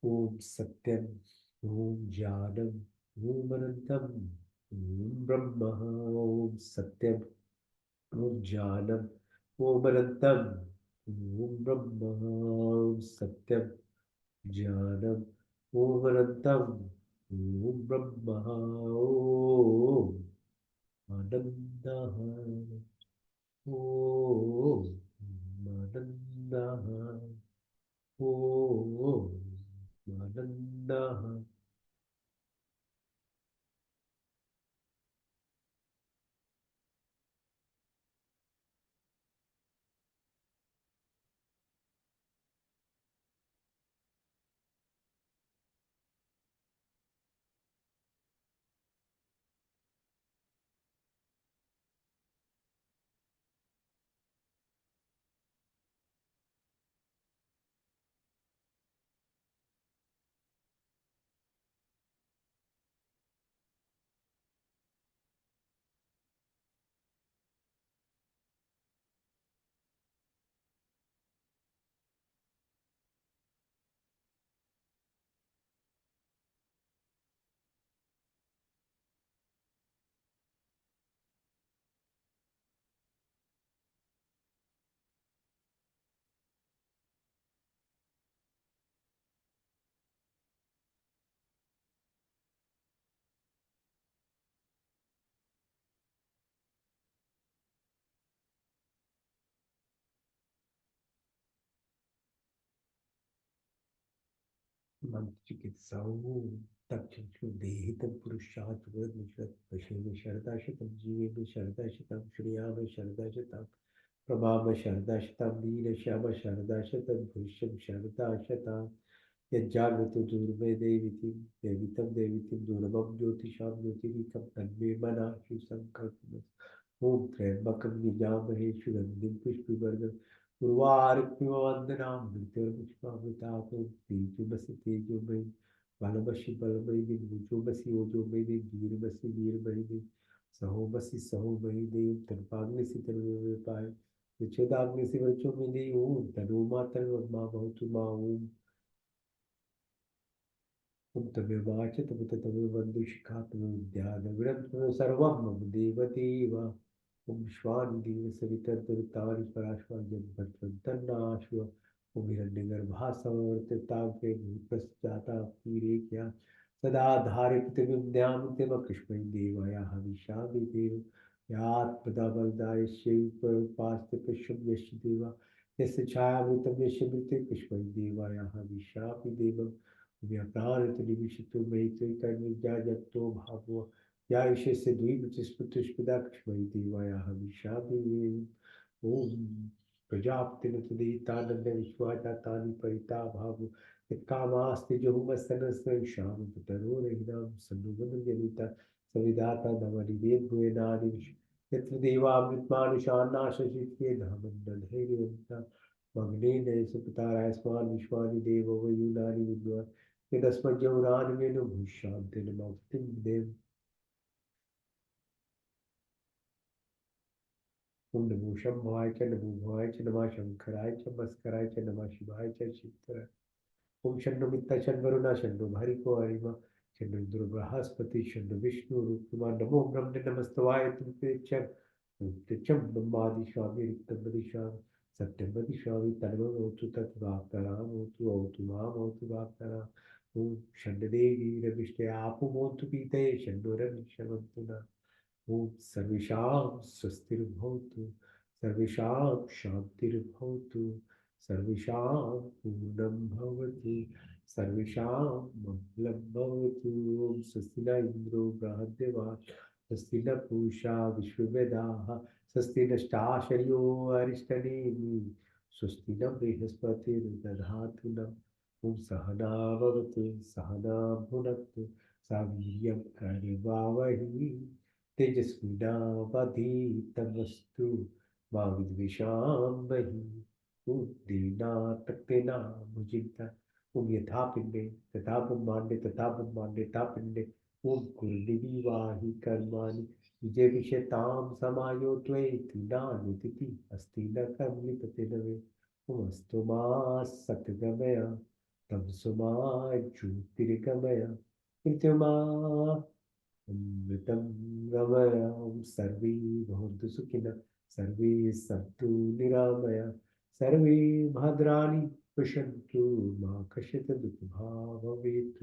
ओम सत्यम, ओम ज्ञानम, ओम अनंतम, ओम ब्रह्म। ओम सत्यम, ओम ज्ञानम, ओम अनंतम, ओम ब्रह्म। ओम सत्यम, ज्ञानम, ओम अनंतम, ओम ब्रह्म। ओम आनंद, ओम आनंद, ओम आनंद। मंत्रचिकित्साओं तक्षुदेहितं पुरुषात् वदमुच्यते। पशे में शरदा शतम, जीवे में शरदा शतम, श्रिया में शरदा शतम, प्रमा में शरदा शतम, नील श्याम शरदा शतम, भूष्यम शरदा शतम। यज्जागृतो दूरमे देवीति, देवितं देवीतिं दुर्लभं ज्योतिषां ज्योतिरिकं तन्मे मना शिवसंकल्पम्। ओम त्र्यंबकं यजामहे सुगंधिं पुष्टिवर्धनम् उर्वारुकमिव मृत्युर्मुक्षमामृतात्। तेजोमसि तेजोमयि, बलमसि बलमयि, निर्वोजोमसि ओजोमयि, वीरमसि वीरमयि, सहोमसि सहोमयि, तर्पाग्निसि तनुर्वेपाय, विच्छेदाग्निसि वचोमयि। ओम तनो मातर् मा भवतु मा। ओम ओम तमेव वाच तमेव तमेव वन्दे शिखा तमेव विद्या द्रविणं तमेव सर्वं मम देवदेव। ओम श्वानदेव सवितर्परुतानि पराशुराजं भद्रं ओम हिरण्यगर्भा समवर्तिताग्रे भूतस्जाता कीरेक्या सदा धारितविद्यां कृष्मै देवाय हविषामि देव। यात्पदा बलदायस्यै पास्ते पश्यं यस्य देवा, यस्य छायामृतं यस्य मृते कृष्मै देवाय हविषामि देवम्। व्यापारतनिविषितो मयित्वैकर्मजा जगतो भावो या ईशस्य द्विपतिस्पुत्रस्पदा कृष्मै देवायाः विशापे। ओम प्रजापतिनुतदीतानन्द विश्वाजातानि परिता भावो यत्कामास्ति जुहुमस्तनस्तं श्याम पितरोरहिनां सन्नुमनुजनिता सविधाता नवनिवेद्येनानि यत्र देवामृतमानुषान्नाशशिष्ये धामन्नधैर्यवन्ता Magnene Supatara Swan Vishwani Deva Vayunani Vidwa Yadasmajaurani Venu Bhushanti Namaktim Dev Om Namo Shambhaya Cha Namo Bhavaya Cha Namah Shankaraya Cha Bhaskaraya Cha Namah Shivaya Cha Shitara Om Shanno Mitta Shanvaruna Shanno Bhariko Harima Shanno Indra Brahaspati Shanno Vishnu Rupama Namo Brahmane Namastavaya Tumte Cham Cham Brahmadi Swami Riktam Sham Satyam Swami Tanvam Otu Tat Bhaktaram Otu Otu Mam Otu Bhaktaram Om Shandadevi Ravishte Apu Montu Pite Shanno Ram Shavantuna Om Sarvisham Swastirubhotu Sarvisham Shantirubhotu Sarvisham Purnam Bhavatu Sarvisham Manglam Bhavatu Om Swastina Indro Brahadeva Swastina Pusha Vishwavedaha Swastina Stasharyo Arishtani Swastina Brihaspati Dadhatuna Om Sahana Bhavatu Sahana Bhunatu Saviryam Karivavahi तेजस्विनावधीतमस्तु मा विद्विषाम्बहि उद्दीना तक्तेना भुजिता ओम यथा पिंडे तथा ब्रह्मांडे तथा ब्रह्मांडे तथा पिंडे ओम कुर्दिवाहि कर्माणि विजय विषयताम समायो त्वेति नानुतिति अस्ति न कर्मलिपते नवे ओम अस्तु मा सत्गमय तमसु मा ज्योतिर्गमय मृत्युमा अमृतं गमयं सर्वे भवन्तु सुखिनः सर्वे सन्तु निरामया सर्वे भद्राणि पश्यन्तु मा कश्चित् दुःखभाग् भवेत्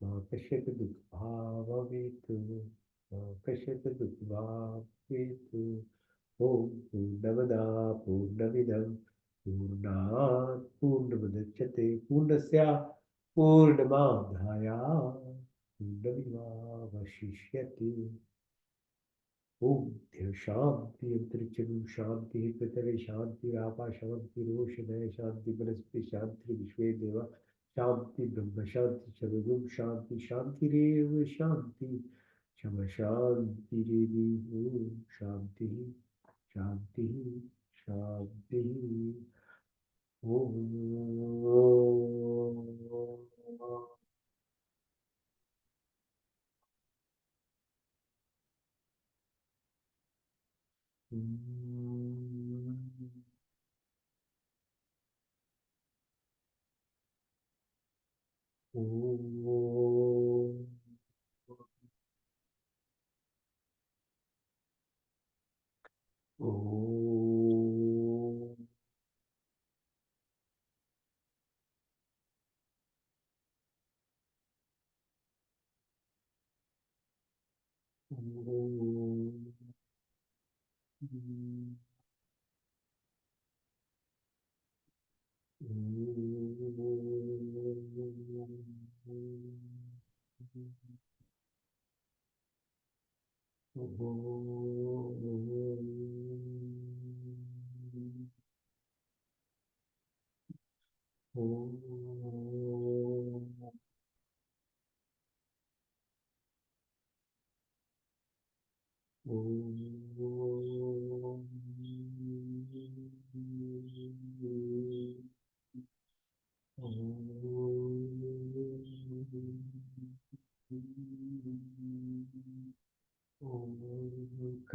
मा कश्चित् दुःखभाग् भवेत् मा कश्चित् दुःखभाग् भवेत् ॐ पूर्णमदा पूर्णमिदं पूर्णात् पूर्णमुदच्यते पूर्णस्य पूर्णमादाय पूर्णमेवावशिष्यते ओम देव शांति अंतरिक्षं शांति पृथ्वी शांति रापा शांति रोषधय शांति वनस्पति शांति विश्वे देवा शांति ब्रह्म शांति सर्वगुण शांति शांति रेव शांति क्षम शांति रेवि ओम शांति शांति Shanti Om Om. Om. Om.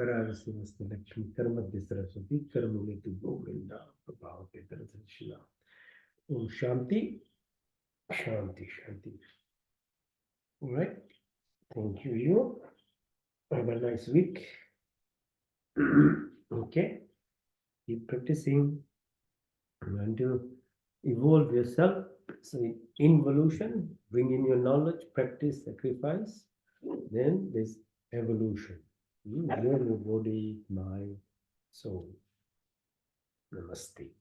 Kararasivasta Lakshmi Karmadya Saraswati Karmaveti Govinda Prabhavate Daradarshina Om Shanti Shanti Shanti. All right. Thank you. Have a nice week. Okay. Keep practicing. You want to evolve yourself. So involution, bring in your knowledge, practice, sacrifice. Then there's evolution. You learn your body, mind, soul. Namaste.